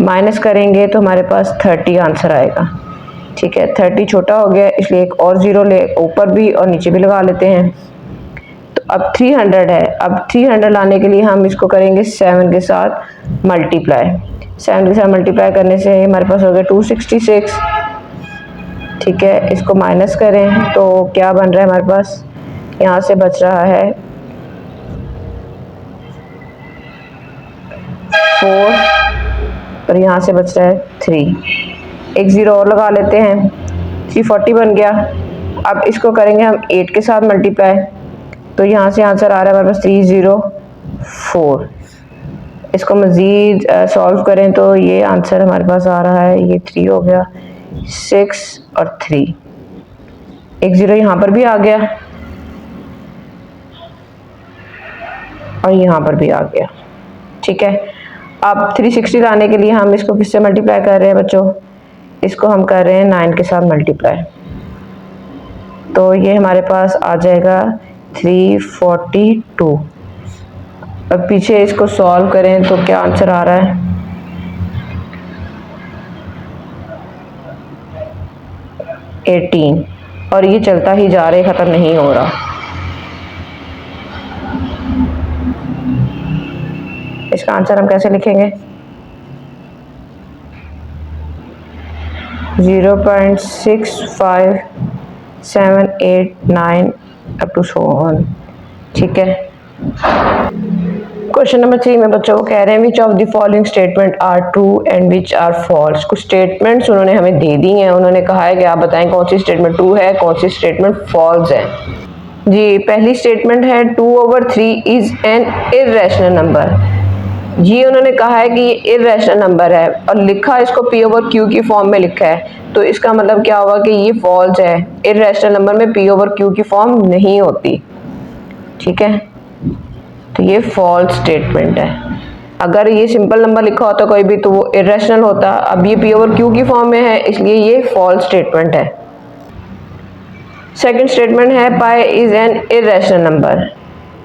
माइनस करेंगे तो हमारे पास 30 आंसर आएगा, ठीक है। 30 छोटा हो गया, इसलिए एक और ज़ीरो ले ऊपर भी और नीचे भी लगा लेते हैं। तो अब 300 है। अब 300 लाने के लिए हम इसको करेंगे 7 के साथ मल्टीप्लाई। 7 के साथ मल्टीप्लाई करने से हमारे पास हो गया 266, ठीक है। इसको माइनस करें तो क्या बन रहा है हमारे पास, यहाँ से बच रहा है 4 और यहाँ से बच रहा है 3, एक ज़ीरो और लगा लेते हैं, 340 बन गया। अब इसको करेंगे हम 8 के साथ मल्टीप्लाई, तो यहाँ से आंसर आ रहा है हमारे पास 30 4। इसको मज़ीद सॉल्व करें तो ये आंसर हमारे पास आ रहा है, ये 3 हो गया, 6 और 3, एक 0 यहाँ पर भी आ गया और यहाँ पर भी आ गया। ठीक है, अब 360 लाने के लिए हम इसको किससे मल्टीप्लाई कर रहे हैं बच्चों? इसको हम कर रहे हैं 9 के साथ मल्टीप्लाई, तो ये हमारे पास आ जाएगा 342। अब पीछे इसको सॉल्व करें तो क्या आंसर आ रहा है? 18, और ये चलता ही जा रहा है, ख़त्म नहीं हो रहा। इसका आंसर हम कैसे लिखेंगे? 0.65789 अप टू सो ऑन। ठीक है, क्वेश्चन नंबर 3 में बच्चों को कह रहे हैं which of the following statement are true and which are false. कुछ स्टेटमेंट्स उन्होंने हमें दे दी हैं, उन्होंने कहा है कि आप बताएं कौन सी स्टेटमेंट ट्रू है, कौन सी स्टेटमेंट फॉल्स है। जी, पहली स्टेटमेंट है 2/3 इज एन इर्रेशनल नंबर। ये उन्होंने कहा है कि ये इर्रेशनल नंबर है और लिखा इसको P/Q की फॉर्म में लिखा है, तो इसका मतलब क्या होगा कि ये फॉल्स है। इर्रेशनल नंबर में P/Q की फॉर्म नहीं होती। ठीक है, तो ये फॉल्स स्टेटमेंट है। अगर ये सिंपल नंबर लिखा होता कोई भी तो वो इर्रेशनल होता, अब ये P/Q की फॉर्म में है इसलिए ये फॉल्स स्टेटमेंट है। सेकंड स्टेटमेंट है pi is an irrational number.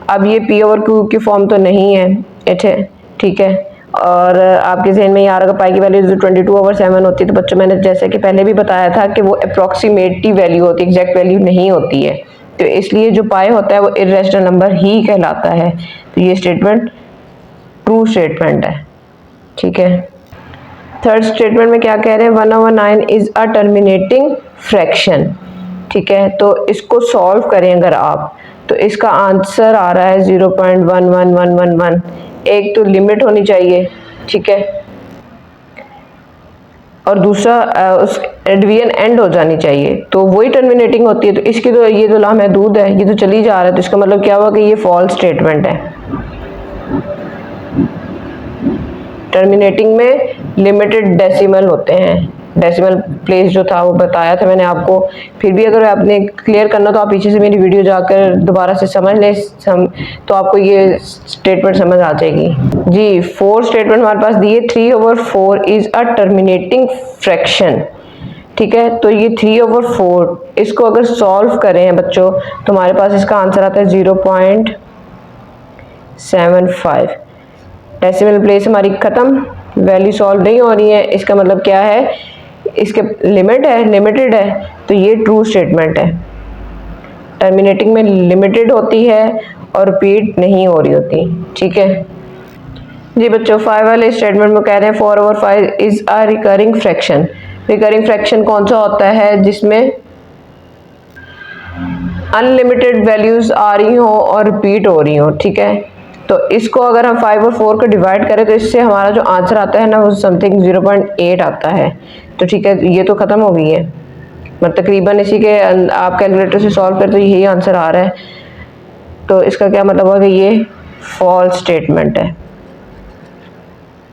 अब ये P/Q की फॉर्म तो नहीं है, ठीक है, और आपके जहन में यार अगर पाई की वैल्यू 22/7 होती है तो बच्चों मैंने जैसे कि पहले भी बताया था कि वो अप्रॉक्सीमेटली वैल्यू होती है, एग्जैक्ट वैल्यू नहीं होती है, तो इसलिए जो पाई होता है वो इर्रेशनल नंबर ही कहलाता है। तो ये स्टेटमेंट ट्रू स्टेटमेंट है। ठीक है, थर्ड स्टेटमेंट में क्या कह रहे हैं 1/9 इज अ टर्मिनेटिंग फ्रैक्शन। ठीक है, तो इसको सॉल्व करें अगर आप तो इसका आंसर आ रहा है 0.11111। एक तो लिमिट होनी चाहिए, ठीक है, और दूसरा उस डिवीजन एंड हो जानी चाहिए, तो वही टर्मिनेटिंग होती है। तो इसकी तो ये तो लामहदूद है, ये तो चली जा रहा है, तो इसका मतलब क्या हुआ कि ये फॉल्स स्टेटमेंट है। टर्मिनेटिंग में लिमिटेड डेसिमल होते हैं, डेसिमल प्लेस जो था वो बताया था मैंने आपको। फिर भी अगर आपने क्लियर करना तो आप पीछे से मेरी वीडियो जाकर दोबारा से समझ लें, तो आपको ये स्टेटमेंट समझ आ जाएगी। जी, 4 स्टेटमेंट हमारे पास दिए। 3/4 इज अ टर्मिनेटिंग फ्रैक्शन। ठीक है, तो ये 3/4 इसको अगर सॉल्व करें बच्चों तो हमारे पास इसका आंसर आता है 0.75। डेसिमल प्लेस हमारी खत्म, वैल्यू सॉल्व नहीं हो रही है, इसका मतलब क्या है, इसके लिमिट है, लिमिटेड है, तो ये ट्रू स्टेटमेंट है। टर्मिनेटिंग में लिमिटेड होती है और रिपीट नहीं हो रही होती। ठीक है जी बच्चों, 5 वाले स्टेटमेंट में कह रहे हैं 4/5 is a recurring fraction. Recurring fraction कौन सा होता है? जिसमें अनलिमिटेड वैल्यूज आ रही हो और रिपीट हो रही हो। ठीक है, तो इसको अगर हम 5 और 4 को डिवाइड करें तो इससे हमारा जो आंसर आता है ना वो समथिंग 0.8 आता है। तो ठीक है, ये तो ख़त्म हो गई है, मतलब तकरीबन इसी के आप कैलकुलेटर से सॉल्व करते तो यही आंसर आ रहा है। तो इसका क्या मतलब हुआ कि ये फॉल्स स्टेटमेंट है।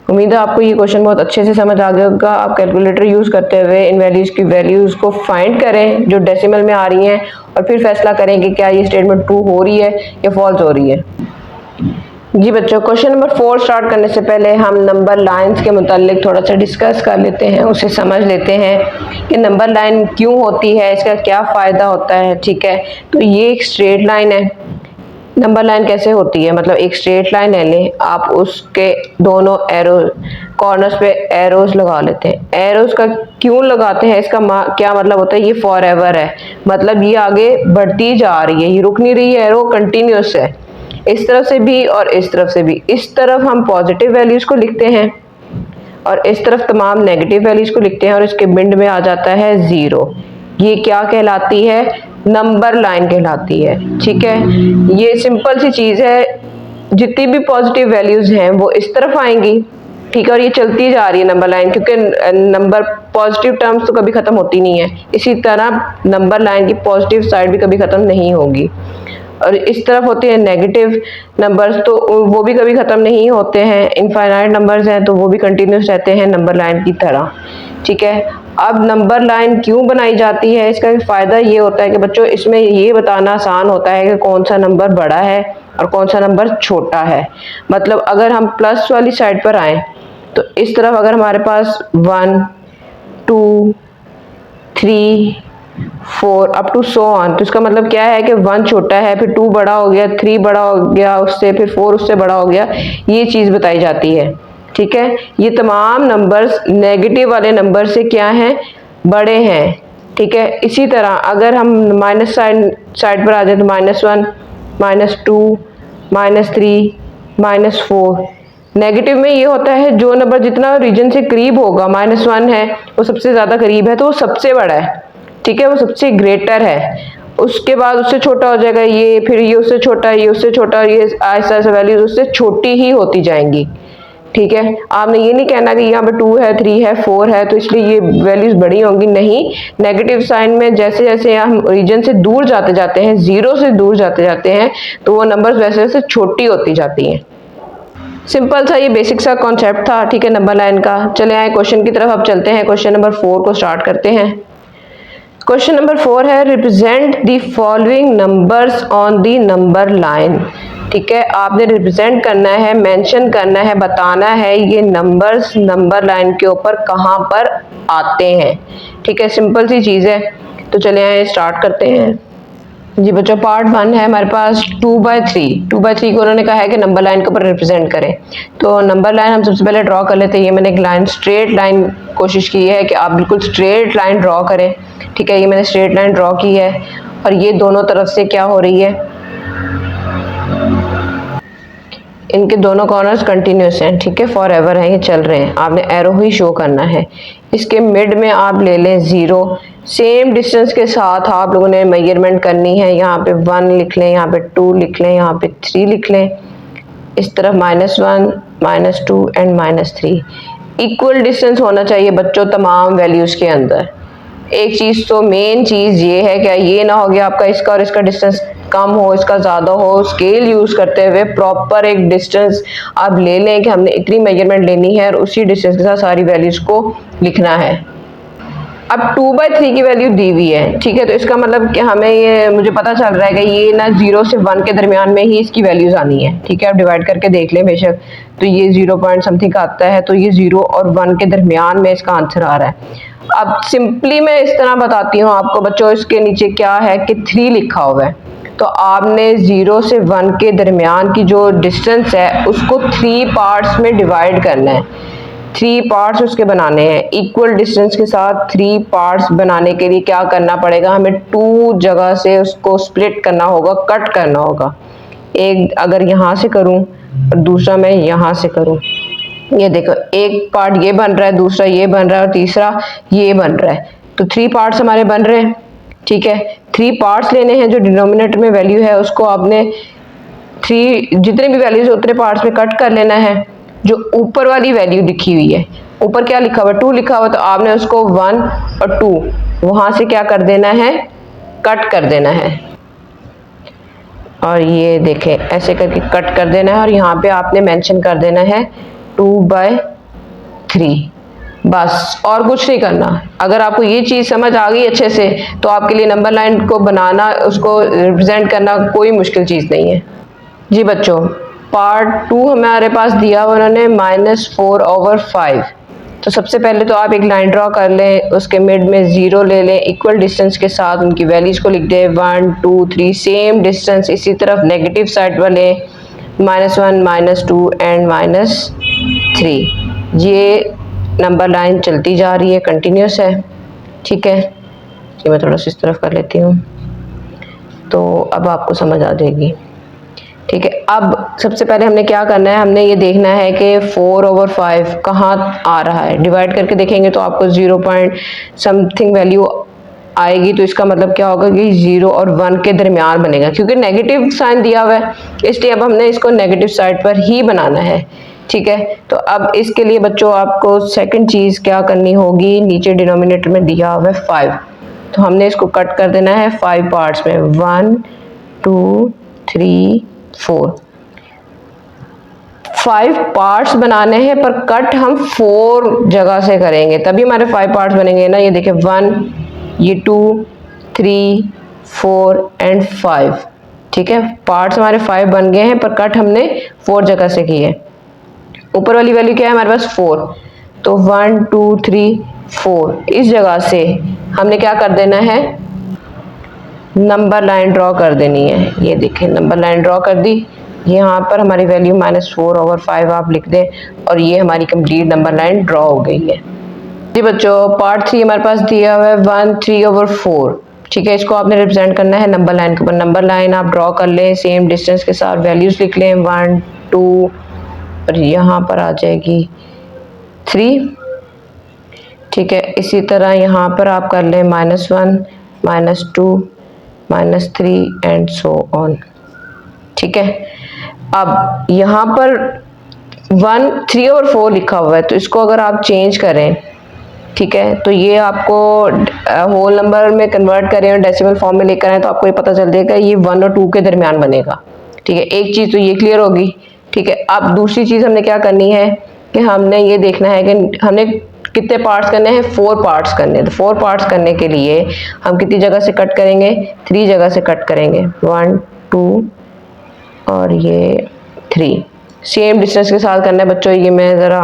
उम्मीद है आपको ये क्वेश्चन बहुत अच्छे से समझ आ गया होगा। आप कैलकुलेटर यूज़ करते हुए इन वैल्यूज़ की वैल्यूज़ को फाइंड करें जो डेसिमल में आ रही हैं और फिर फैसला करें कि क्या ये स्टेटमेंट ट्रू हो रही है या फॉल्स हो रही है। जी बच्चों, क्वेश्चन नंबर 4 स्टार्ट करने से पहले हम नंबर लाइंस के मुतालिक थोड़ा सा डिस्कस कर लेते हैं, उसे समझ लेते हैं कि नंबर लाइन क्यों होती है, इसका क्या फ़ायदा होता है। ठीक है, तो ये एक स्ट्रेट लाइन है। नंबर लाइन कैसे होती है, मतलब एक स्ट्रेट लाइन है, ले आप उसके दोनों एरो कॉर्नर्स पे एरोस लगा लेते हैं। एरोस का क्यों लगाते हैं, इसका क्या मतलब होता है, ये फॉर एवर है, मतलब ये आगे बढ़ती जा रही है, ये रुक नहीं रही है, एरो कंटिन्यूस है, इस तरफ से भी और इस तरफ से भी। इस तरफ हम पॉजिटिव वैल्यूज को लिखते हैं और इस तरफ तमाम नेगेटिव वैल्यूज को लिखते हैं और इसके बिंड में आ जाता है 0। ये क्या कहलाती है, नंबर लाइन कहलाती है। ठीक है, ये सिंपल सी चीज़ है, जितनी भी पॉजिटिव वैल्यूज हैं वो इस तरफ आएंगी। ठीक है, और ये चलती जा रही है नंबर लाइन, क्योंकि नंबर पॉजिटिव टर्म्स तो कभी ख़त्म होती नहीं है, इसी तरह नंबर लाइन की पॉजिटिव साइड भी कभी ख़त्म नहीं होगी। और इस तरफ होते हैं नेगेटिव नंबर्स, तो वो भी कभी ख़त्म नहीं होते हैं, इनफाइनाइट नंबर्स हैं तो वो भी कंटिन्यूस रहते हैं नंबर लाइन की तरह। ठीक है, अब नंबर लाइन क्यों बनाई जाती है, इसका फ़ायदा ये होता है कि बच्चों इसमें ये बताना आसान होता है कि कौन सा नंबर बड़ा है और कौन सा नंबर छोटा है। मतलब अगर हम प्लस वाली साइड पर आएँ तो इस तरफ अगर हमारे पास 1 2 3 4 अप टू सो ऑन, तो इसका मतलब क्या है कि 1 छोटा है, फिर 2 बड़ा हो गया, 3 बड़ा हो गया उससे, फिर 4 उससे बड़ा हो गया, ये चीज़ बताई जाती है। ठीक है, ये तमाम नंबर्स नेगेटिव वाले नंबर से क्या हैं, बड़े हैं। ठीक है, इसी तरह अगर हम माइनस साइड पर आ जाए तो -1 -2 -3 -4, नेगेटिव में ये होता है जो नंबर जितना रीजन से करीब होगा, -1 है वो सबसे ज़्यादा करीब है तो वो सबसे बड़ा है। ठीक है, वो सबसे ग्रेटर है, उसके बाद उससे छोटा हो जाएगा ये, फिर ये उससे छोटा, ये उससे छोटा, और ये ऐसा ऐसा वैल्यूज उससे छोटी ही होती जाएंगी। ठीक है, आपने ये नहीं कहना कि यहाँ पे 2 है 3 है 4 है तो इसलिए ये वैल्यूज बड़ी होंगी, नहीं। नेगेटिव साइन में जैसे जैसे हम रीजन से दूर जाते जाते हैं, जीरो से दूर जाते जाते हैं, तो वो नंबर्स वैसे वैसे छोटी होती जाती हैं। सिंपल सा ये बेसिक सा कॉन्सेप्ट था। ठीक है, नंबर लाइन का। चले आए क्वेश्चन की तरफ, अब चलते हैं क्वेश्चन नंबर 4 को स्टार्ट करते हैं। क्वेश्चन नंबर 4 है represent the following numbers on the number line. ठीक है, आपने रिप्रेजेंट करना है, मेंशन करना है, बताना है ये नंबर्स नंबर लाइन के ऊपर कहाँ पर आते हैं। ठीक है, सिंपल सी चीज़ है। तो चले आए स्टार्ट करते हैं। जी बच्चों, पार्ट 1 है हमारे पास 2/3 को उन्होंने कहा है कि नंबर लाइन के ऊपर रिप्रेजेंट करें। तो नंबर लाइन हम सबसे पहले ड्रॉ कर लेते हैं। ये मैंने एक लाइन स्ट्रेट लाइन कोशिश की है कि आप बिल्कुल स्ट्रेट लाइन ड्रॉ करें। ठीक है, ये मैंने स्ट्रेट लाइन ड्रॉ की है और ये दोनों तरफ से क्या हो रही है, इनके दोनों कॉर्नर्स कंटिन्यूस हैं। ठीक है, फॉर एवर हैं, ये चल रहे हैं, आपने एरो ही शो करना है। इसके मिड में आप ले लें 0, सेम डिस्टेंस के साथ आप लोगों ने मेजरमेंट करनी है। यहाँ पे 1 लिख लें, यहाँ पे 2 लिख लें, यहाँ पे 3 लिख लें, इस तरफ -1 -2 एंड -3। इक्वल डिस्टेंस होना चाहिए बच्चों तमाम वैल्यूज़ के अंदर। एक चीज़ तो मेन चीज़ ये है कि ये ना हो गया आपका इसका और इसका डिस्टेंस कम हो, इसका ज़्यादा हो। स्केल यूज़ करते हुए प्रॉपर एक डिस्टेंस आप ले लें कि हमने इतनी मेजरमेंट लेनी है और उसी डिस्टेंस के साथ सारी वैल्यूज़ को लिखना है। अब 2/3 की वैल्यू दी हुई है। ठीक है, तो इसका मतलब कि हमें ये मुझे पता चल रहा है कि ये ना 0 से 1 के दरमियान में ही इसकी वैल्यूज़ आनी है। ठीक है, आप डिवाइड करके देख लें बेशक, तो ये 0 पॉइंट समथिंग का आता है, तो ये 0 और 1 के दरमियान में इसका आंसर आ रहा है। अब सिंपली मैं इस तरह बताती हूँ आपको बच्चों, इसके नीचे क्या है कि 3 लिखा हुआ है, तो आपने 0 से 1 के दरमियान की जो डिस्टेंस है उसको 3 पार्ट्स में डिवाइड करना है। 3 पार्ट्स उसके बनाने हैं इक्वल डिस्टेंस के साथ। 3 पार्ट्स बनाने के लिए क्या करना पड़ेगा, हमें 2 जगह से उसको स्प्लिट करना होगा, कट करना होगा। एक अगर यहाँ से करूँ और दूसरा मैं यहाँ से करूँ, ये देखो एक पार्ट ये बन रहा है, दूसरा ये बन रहा है और तीसरा ये बन रहा है, तो 3 पार्ट्स हमारे बन रहे हैं। ठीक है, 3 पार्ट्स लेने हैं, जो डिनोमिनेटर में वैल्यू है उसको आपने 3 जितने भी वैल्यूज उतने पार्ट्स में कट कर लेना है। जो ऊपर वाली वैल्यू लिखी हुई है, ऊपर क्या लिखा हुआ है 2 लिखा हुआ, तो आपने उसको 1 और 2 वहां से क्या कर देना है, कट कर देना है। और ये देखें ऐसे करके कट कर देना है और यहाँ पे आपने मेंशन कर देना है 2/3, बस और कुछ नहीं करना। अगर आपको ये चीज़ समझ आ गई अच्छे से तो आपके लिए नंबर लाइन को बनाना, उसको रिप्रेजेंट करना कोई मुश्किल चीज़ नहीं है। जी बच्चों, पार्ट 2 हमारे पास दिया हुआ उन्होंने -4/5। तो सबसे पहले तो आप एक लाइन ड्रॉ कर लें, उसके मिड में 0 ले लें, इक्वल डिस्टेंस के साथ उनकी वैल्यूज को लिख दें 1 2 3, सेम डिस्टेंस इसी तरफ नेगेटिव साइड पर लें, -1 -2 एंड -3। ये नंबर लाइन चलती जा रही है, कंटिन्यूस है। ठीक है, ये मैं थोड़ा सा इस तरफ कर लेती हूँ तो अब आपको समझ आ जाएगी। ठीक है, अब सबसे पहले हमने क्या करना है, हमने ये देखना है कि 4/5 कहाँ आ रहा है। डिवाइड करके देखेंगे तो आपको 0 पॉइंट समथिंग वैल्यू आएगी, तो इसका मतलब क्या होगा कि 0 और 1 के दरमियान बनेगा, क्योंकि नेगेटिव साइन दिया हुआ है इसलिए अब हमने इसको नेगेटिव साइड पर ही बनाना है। ठीक है, तो अब इसके लिए बच्चों आपको सेकंड चीज़ क्या करनी होगी, नीचे डिनोमिनेटर में दिया हुआ है 5, 5 तो हमने इसको कट कर देना है 5 पार्ट्स में, 1 2 3 4 5 पार्ट्स में। 5 पार्ट्स में कट करने के बाद आपने क्या करना है, 2 और 1 को ऐसे करके डिवाइड कर देना है। 3 4 5 पार्ट्स बनाने हैं, पर कट हम 4 जगह से करेंगे, तभी हमारे 5 पार्ट्स बनेंगे ना। ये देखिए 1, ये 2, 3, 4 एंड 5। ठीक है, पार्ट्स हमारे 5 बन गए हैं, पर कट हमने 4 जगह से की है। ऊपर वाली वैल्यू क्या है हमारे पास 4, तो 1 2 3 4 इस जगह से हमने क्या कर देना है, नंबर लाइन ड्रॉ कर देनी है। ये देखिए नंबर लाइन ड्रॉ कर दी, यहाँ पर हमारी वैल्यू -4/5 आप लिख दें और ये हमारी कंप्लीट नंबर लाइन ड्रॉ हो गई है। जी बच्चों, पार्ट 3 हमारे पास दिया हुआ है 1 3/4। ठीक है, इसको आपने रिप्रेजेंट करना है नंबर लाइन के ऊपर। नंबर लाइन आप ड्रॉ कर लें, सेम डिस्टेंस के साथ वैल्यूज लिख लें 1 2 और यहाँ पर आ जाएगी 3। ठीक है, इसी तरह यहाँ पर आप कर लें -1 -2 -3 एंड सो ऑन। ठीक है, अब यहाँ पर 1 3/4 लिखा हुआ है, तो इसको अगर आप चेंज करें, ठीक है, तो ये आपको होल नंबर में कन्वर्ट करें और डेसिमल फॉर्म में लेकर आए तो आपको ये पता चल जाएगा ये 1 और 2 के दरमियान बनेगा। ठीक है, एक चीज़ तो ये क्लियर होगी। ठीक है, अब दूसरी चीज़ हमने क्या करनी है कि हमने ये देखना है कि हमने कितने पार्ट्स करने हैं, 4 पार्ट्स करने हैं। तो 4 पार्ट्स करने के लिए हम कितनी जगह से कट करेंगे, 3 जगह से कट करेंगे, 1 2 और ये 3। सेम डिस्टेंस के साथ करना है बच्चों। ये मैं ज़रा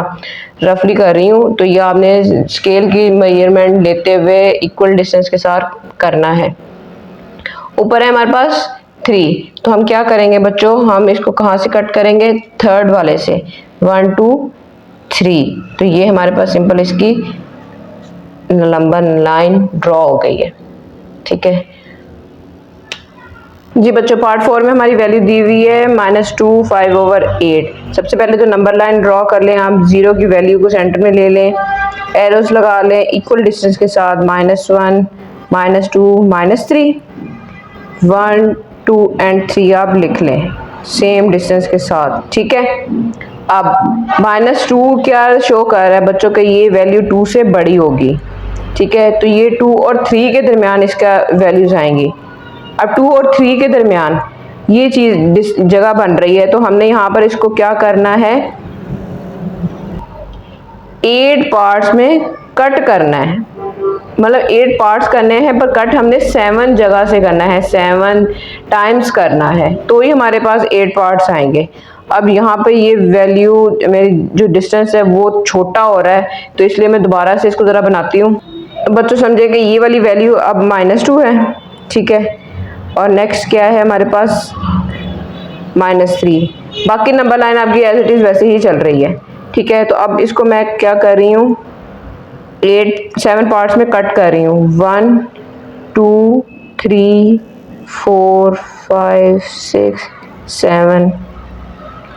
रफली कर रही हूँ, तो ये आपने स्केल की मेजरमेंट लेते हुए इक्वल डिस्टेंस के साथ करना है। ऊपर है हमारे पास 3, तो हम क्या करेंगे बच्चों, हम इसको कहाँ से कट करेंगे, थर्ड वाले से, 1 2 3। तो ये हमारे पास सिंपल इसकी नंबर लाइन ड्रॉ हो गई है। ठीक है जी बच्चों, पार्ट 4 में हमारी वैल्यू दी हुई है -2 5/8। सबसे पहले तो नंबर लाइन ड्रॉ कर लें आप, 0 की वैल्यू को सेंटर में ले लें, एरोस लगा लें इक्वल डिस्टेंस के साथ, -1 -2 -3, 1 2 एंड 3 आप लिख लें सेम डिस्टेंस के साथ। ठीक है, अब -2 क्या शो कर रहा है बच्चों कि ये वैल्यू 2 से बड़ी होगी। ठीक है, तो ये 2 और 3 के दरमियान इसका वैल्यूज आएंगी। अब 2 और 3 के दरमियान ये चीज़ जगह बन रही है, तो हमने यहाँ पर इसको क्या करना है, 8 पार्ट्स में कट करना है। मतलब 8 पार्ट्स करने हैं, पर कट हमने 7 जगह से करना है, 7 टाइम्स करना है, तो ही हमारे पास 8 पार्ट्स आएंगे। अब यहाँ पे ये वैल्यू मेरी जो डिस्टेंस है वो छोटा हो रहा है, तो इसलिए मैं दोबारा से इसको ज़रा बनाती हूँ। बच्चों समझे कि ये वाली वैल्यू अब -2 है। ठीक है, और नेक्स्ट क्या है हमारे पास -3। बाकी नंबर लाइन आपकी एज इट इज़ वैसे ही चल रही है। ठीक है, तो अब इसको मैं क्या कर रही हूँ, 7 पार्ट्स में कट कर रही हूँ, 1 2 3 4 5 6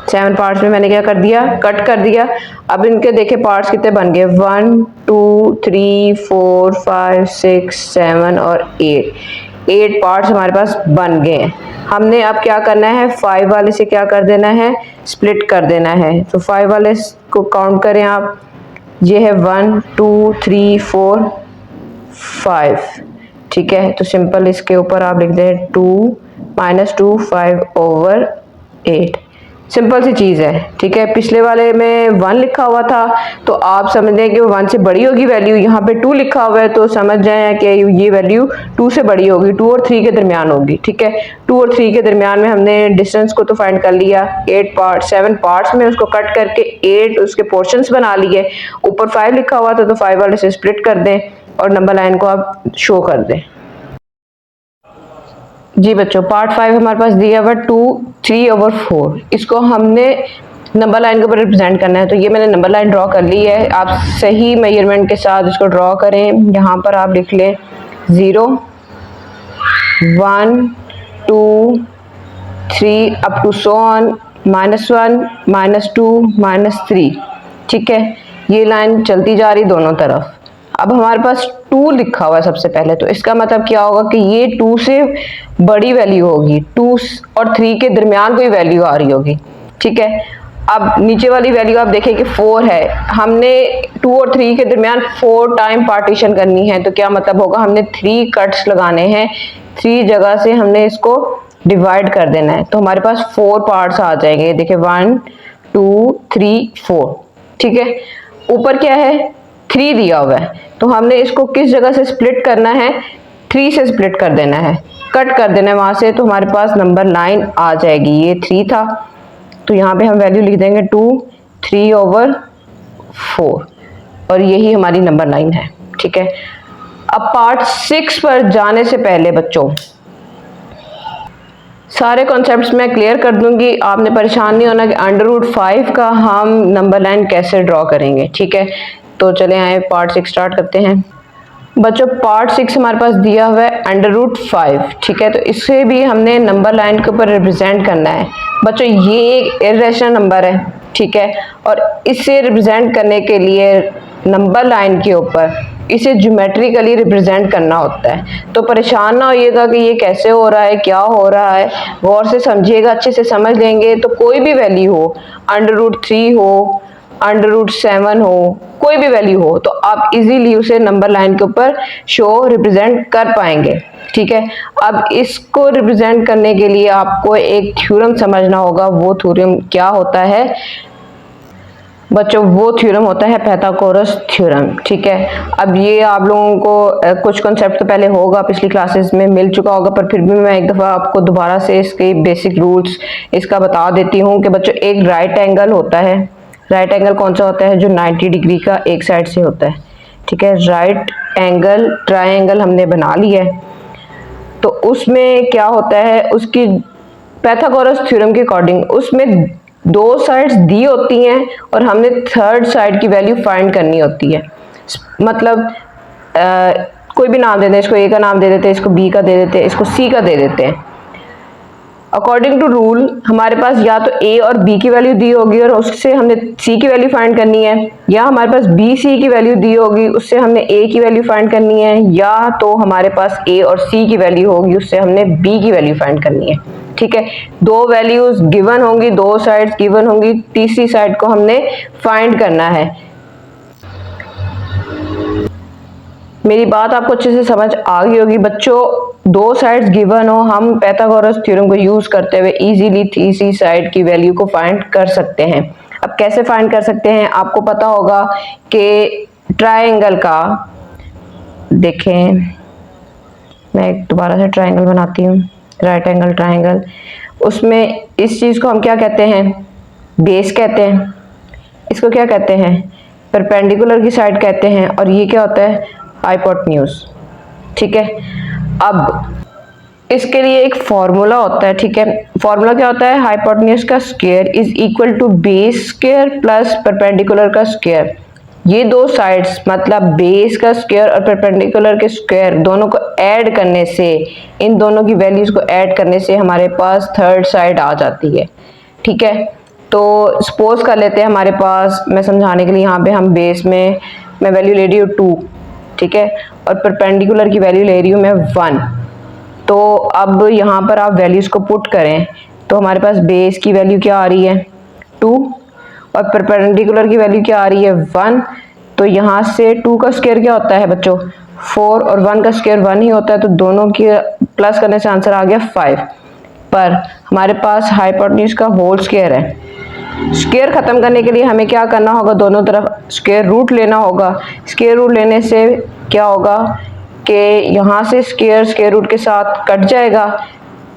7 पार्ट्स में मैंने क्या कर दिया, कट कर दिया। अब इनके देखे पार्ट्स कितने बन गए, 1 2 3 4 5 6 7 और 8 पार्ट्स हमारे पास बन गए हैं। हमने अब क्या करना है, 5 वाले से क्या कर देना है, स्प्लिट कर देना है। तो 5 वाले को काउंट करें आप, ये है 1 2 3 4 5। ठीक है, तो सिंपल इसके ऊपर आप लिख दें 2 -2 5/8। सिंपल सी चीज़ है। ठीक है, पिछले वाले में 1 लिखा हुआ था, तो आप समझ लें कि 1 से बड़ी होगी वैल्यू, यहाँ पे 2 लिखा हुआ है, तो समझ जाएं कि ये वैल्यू 2 से बड़ी होगी, 2 और 3 के दरमियान होगी। ठीक है, 2 और 3 के दरमियान में हमने डिस्टेंस को तो फाइंड कर लिया, 7 पार्ट्स में उसको कट करके 8 उसके पोर्शंस बना लिए। ऊपर 5 लिखा हुआ था, तो 5 वाले से स्प्लिट कर दें और नंबर लाइन को आप शो कर दें। जी बच्चों, पार्ट 5 हमारे पास दिया हुआ 2 3/4। इसको हमने नंबर लाइन के ऊपर रिप्रेजेंट करना है, तो ये मैंने नंबर लाइन ड्रॉ कर ली है। आप सही मेजरमेंट के साथ इसको ड्रॉ करें। यहाँ पर आप लिख लें 0 1 2 3 अप टू सो ऑन, -1 -2 -3। ठीक है, ये लाइन चलती जा रही दोनों तरफ। अब हमारे पास 2 लिखा हुआ है सबसे पहले, तो इसका मतलब क्या होगा कि ये 2 से बड़ी वैल्यू होगी, 2 और 3 के दरमियान कोई वैल्यू आ रही होगी। ठीक है, अब नीचे वाली वैल्यू आप देखें कि 4 है, हमने 2 और 3 के दरमियान 4 टाइम पार्टीशन करनी है, तो क्या मतलब होगा, हमने 3 कट्स लगाने हैं, 3 जगह से हमने इसको डिवाइड कर देना है, तो हमारे पास 4 पार्ट्स आ जाएंगे। देखिए 1 2 3 4, ठीक है। ऊपर क्या है, 3 दिया हुआ है, तो हमने इसको किस जगह से स्प्लिट करना है, 3 से स्प्लिट कर देना है, कट कर देना है वहां से, तो हमारे पास नंबर लाइन आ जाएगी। ये 3 था, तो यहाँ पे हम वैल्यू लिख देंगे 2 3/4, और यही हमारी नंबर लाइन है, ठीक है। अब पार्ट 6 पर जाने से पहले बच्चों सारे कॉन्सेप्ट्स मैं क्लियर कर दूंगी, आपने परेशान नहीं होना कि √5 का हम नंबर लाइन कैसे ड्रॉ करेंगे, ठीक है। तो चले आए पार्ट 6 स्टार्ट करते हैं। बच्चों पार्ट 6 हमारे पास दिया हुआ है √5, ठीक है। तो इसे भी हमने नंबर लाइन के ऊपर रिप्रेजेंट करना है। बच्चों ये एक इर्रेशनल नंबर है, ठीक है, और इसे रिप्रेजेंट करने के लिए नंबर लाइन के ऊपर इसे ज्योमेट्रिकली रिप्रेजेंट करना होता है। तो परेशान ना होइएगा कि ये कैसे हो रहा है, क्या हो रहा है, गौर से समझिएगा, अच्छे से समझ लेंगे तो कोई भी वैल्यू हो, √3 हो, √7 हो, कोई भी वैल्यू हो, तो आप इजीली उसे नंबर लाइन के ऊपर शो रिप्रेजेंट कर पाएंगे, ठीक है। अब इसको रिप्रेजेंट करने के लिए आपको एक थ्योरम समझना होगा। वो थ्योरम क्या होता है बच्चों, वो थ्योरम होता है पाइथागोरस थ्योरम, ठीक है। अब ये आप लोगों को कुछ कॉन्सेप्ट तो पहले होगा, पिछली क्लासेस में मिल चुका होगा, पर फिर भी मैं एक दफ़ा आपको दोबारा से इसके बेसिक रूल्स इसका बता देती हूँ कि बच्चों एक राइट एंगल होता है। राइट एंगल कौन सा होता है, जो 90 डिग्री का एक साइड से होता है, ठीक है। राइट एंगल ट्रायंगल हमने बना लिया है, तो उसमें क्या होता है, उसकी पाइथागोरस थ्योरम के अकॉर्डिंग उसमें 2 साइड्स दी होती हैं और हमने थर्ड साइड की वैल्यू फाइंड करनी होती है। मतलब कोई भी नाम दे दें, इसको ए का नाम दे देते हैं, इसको बी का दे देते हैं, इसको सी का दे देते हैं। अकॉर्डिंग टू रूल हमारे पास या तो ए और बी की वैल्यू दी होगी और उससे हमने सी की वैल्यू फाइंड करनी है, या हमारे पास बी सी की वैल्यू दी होगी उससे हमने ए की वैल्यू फाइंड करनी है, या तो हमारे पास ए और सी की वैल्यू होगी उससे हमने बी की वैल्यू फाइंड करनी है, ठीक है। 2 वैल्यूज गिवन होंगी, 2 साइड्स गिवन होंगी, तीसरी साइड को हमने फाइंड करना है। मेरी बात आपको अच्छे से समझ आ गई होगी बच्चों। 2 साइड्स गिवन हो, हम पाइथागोरस थ्योरम को यूज करते हुए इजीली तीसरी साइड की वैल्यू को फाइंड कर सकते हैं। अब कैसे फाइंड कर सकते हैं, आपको पता होगा कि ट्रायंगल का, देखें मैं दोबारा से ट्रायंगल बनाती हूँ, राइट एंगल ट्रायंगल, उसमें इस चीज को हम क्या कहते हैं, बेस कहते हैं। इसको क्या कहते हैं, परपेंडिकुलर की साइड कहते हैं, और ये क्या होता है, हाइपोटेन्यूज, ठीक है। अब इसके लिए एक फॉर्मूला होता है, ठीक है। फॉर्मूला क्या होता है, हाइपोटेन्यूज का square is equal to base square plus perpendicular का स्क्वायर। ये 2 साइड्स मतलब बेस का स्क्वायर और परपेंडिकुलर के स्क्वायर दोनों को ऐड करने से, इन दोनों की वैल्यूज को ऐड करने से हमारे पास थर्ड साइड आ जाती है, ठीक है। तो सपोज कर लेते हैं हमारे पास, मैं समझाने के लिए यहाँ पे हम बेस में मैं वैल्यू ले रही हूँ 2, ठीक है, और परपेंडिकुलर की वैल्यू ले रही हूँ मैं 1। तो अब यहाँ पर आप वैल्यूज को पुट करें तो हमारे पास बेस की वैल्यू क्या आ रही है 2 और परपेंडिकुलर की वैल्यू क्या आ रही है 1। तो यहाँ से 2 का स्क्वायर क्या होता है बच्चों 4 और 1 का स्क्वायर 1 ही होता है, तो दोनों की प्लस करने से आंसर आ गया 5। पर हमारे पास हाइपोटेन्यूज का होल स्क्वायर है। स्क्वायर खत्म करने के लिए हमें क्या करना होगा, दोनों तरफ स्क्वायर रूट लेना होगा। स्क्वायर रूट लेने से क्या होगा कि यहाँ से स्क्वायर रूट के साथ कट जाएगा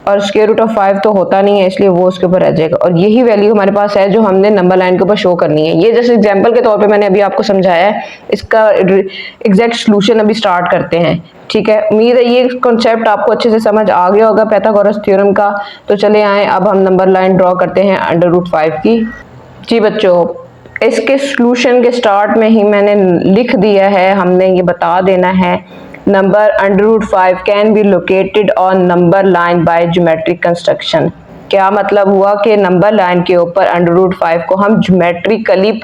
और स्क्वायर रूट ऑफ 5 तो होता नहीं है, इसलिए वो उसके ऊपर रह जाएगा, और यही वैल्यू हमारे पास है जो हमने नंबर लाइन के ऊपर शो करनी है। ये जैसे एग्जांपल के तौर पे मैंने अभी आपको समझाया है, इसका एग्जैक्ट सॉल्यूशन अभी स्टार्ट करते हैं, ठीक है। उम्मीद है ये कॉन्सेप्ट आपको अच्छे से समझ आ गया होगा पाइथागोरस थ्योरम का। तो चले आए अब हम नंबर लाइन ड्रॉ करते हैं √5 की। जी बच्चों, इसके सॉल्यूशन के स्टार्ट में ही मैंने लिख दिया है, हमने ये बता देना है number √5 can be located on number line by geometric construction. क्या मतलब हुआ कि नंबर लाइन के ऊपर √5 को हम ज्योमेट्रिकली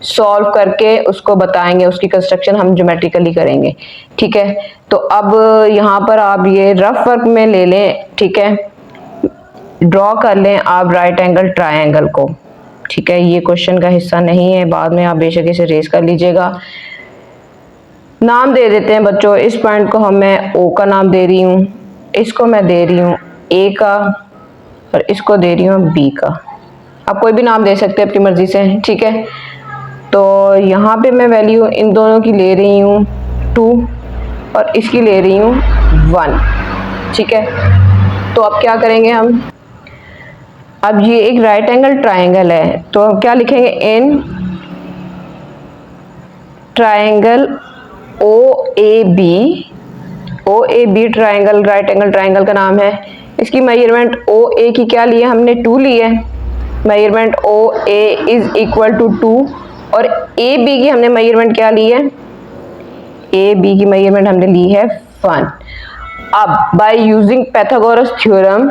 सॉल्व करके उसको बताएंगे, उसकी कंस्ट्रक्शन हम ज्योमेट्रिकली करेंगे, ठीक है। तो अब यहाँ पर आप ये रफ वर्क में ले लें, ठीक है, ड्रॉ कर लें आप राइट एंगल ट्रायंगल को, ठीक है। ये क्वेश्चन का हिस्सा नहीं है, बाद में आप बेशक इसे रेज कर लीजिएगा। नाम दे देते हैं बच्चों, इस पॉइंट को मैं ओ का नाम दे रही हूँ, इसको मैं दे रही हूँ ए का और इसको दे रही हूँ बी का। आप कोई भी नाम दे सकते हैं अपनी मर्जी से, ठीक है। तो यहाँ पे मैं वैल्यू इन दोनों की ले रही हूँ 2 और इसकी ले रही हूँ 1, ठीक है। तो अब क्या करेंगे हम, अब ये एक राइट एंगल ट्राइंगल है तो हम क्या लिखेंगे, इन triangle O A B triangle right angle triangle का नाम है। इसकी मेजरमेंट ओ ए की क्या ली है हमने, 2 ली है। Measurement O A is equal to 2 और ए बी की हमने मेजरमेंट क्या ली है, ए बी की मेजरमेंट हमने ली है 1। अब बाय यूजिंग पाइथागोरस थ्योरम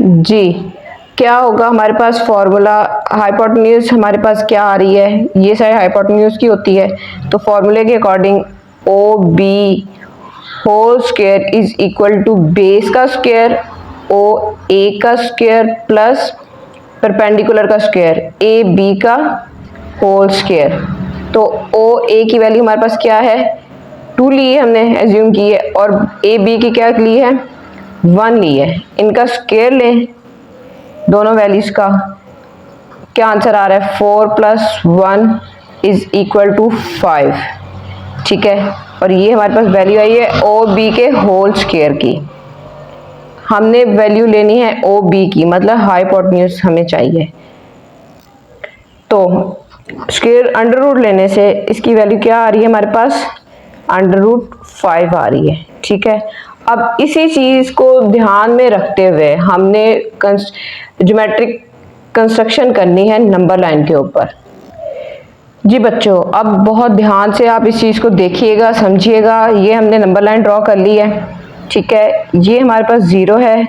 जी क्या होगा हमारे पास फॉर्मूला, हाइपोटेन्यूज हमारे पास क्या आ रही है, ये साइड हाइपोटेन्यूज की होती है। तो फॉर्मूले के according O B whole square is equal to base का स्क्वायर ओ ए का स्क्वायर प्लस परपेंडिकुलर का स्क्वायर ए बी का होल स्क्वायर। तो ओ ए की वैल्यू हमारे पास क्या है, 2 ली है हमने, एज्यूम की है, और ए बी की क्या ली है, 1 ली है। इनका स्क्वायर लें दोनों वैल्यूज का, क्या आंसर आ रहा है, 4 + 1 इज इक्वल टू 5, ठीक है। और ये हमारे पास वैल्यू आई है ओ बी के होल स्क्वायर की। हमने वैल्यू लेनी है ओ बी की, मतलब हाइपोटेन्यूज हमें चाहिए। तो स्क्वायर अंडर रूट लेने से इसकी वैल्यू क्या आ रही है हमारे पास, √5 आ रही है, ठीक है। अब इसी चीज को ध्यान में रखते हुए हमने ज्योमेट्रिक कंस्ट्रक्शन करनी है नंबर लाइन के ऊपर। जी बच्चों, अब बहुत ध्यान से आप इस चीज को देखिएगा, समझिएगा। ये हमने नंबर लाइन ड्रॉ कर ली है, ठीक है। ये हमारे पास 0 है,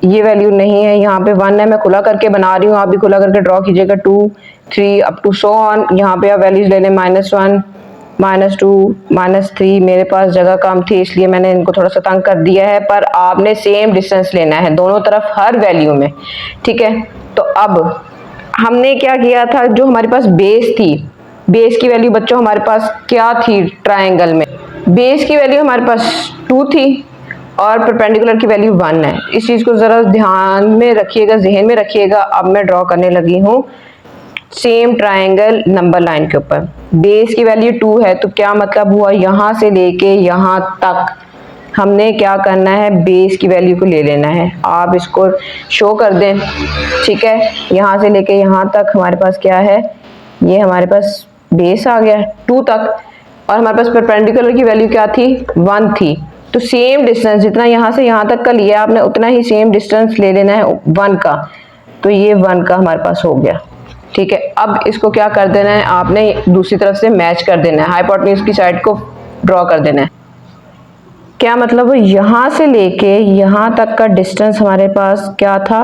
ये वैल्यू नहीं है, यहाँ पे 1 है। मैं खुला करके बना रही हूँ, आप भी खुला करके ड्रॉ कीजिएगा। 2 3 अप टू सो ऑन। यहाँ पे आप वैल्यूज ले लें, -1 -2 -3। मेरे पास जगह कम थी इसलिए मैंने इनको थोड़ा सा तंग कर दिया है, पर आपने सेम डिस्टेंस लेना है दोनों तरफ हर वैल्यू में, ठीक है। तो अब हमने क्या किया था, जो हमारे पास बेस थी, बेस की वैल्यू बच्चों हमारे पास क्या थी, ट्राइंगल में बेस की वैल्यू हमारे पास 2 थी और परपेंडिकुलर की वैल्यू 1 है। इस चीज को जरा ध्यान में रखिएगा, जहन में रखिएगा। अब मैं ड्रॉ करने लगी हूँ सेम ट्राइंगल नंबर लाइन के ऊपर। बेस की वैल्यू 2 है तो क्या मतलब हुआ, यहाँ से लेके यहाँ तक हमने क्या करना है, बेस की वैल्यू को ले लेना है। आप इसको शो कर दें, ठीक है। यहाँ से लेके यहाँ तक हमारे पास क्या है, ये हमारे पास बेस आ गया 2 तक, और हमारे पास परपेंडिकुलर की वैल्यू क्या थी, 1 थी। तो सेम डिस्टेंस जितना यहाँ से यहाँ तक का लिया आपने, उतना ही सेम डिस्टेंस ले लेना है 1 का। तो ये 1 का हमारे पास हो गया, ठीक है। अब इसको क्या कर देना है, आपने दूसरी तरफ से मैच कर देना है, हाइपोटेन्यूज की साइड को ड्रॉ कर देना है। क्या मतलब, यहाँ से लेके यहाँ तक का डिस्टेंस हमारे पास क्या था,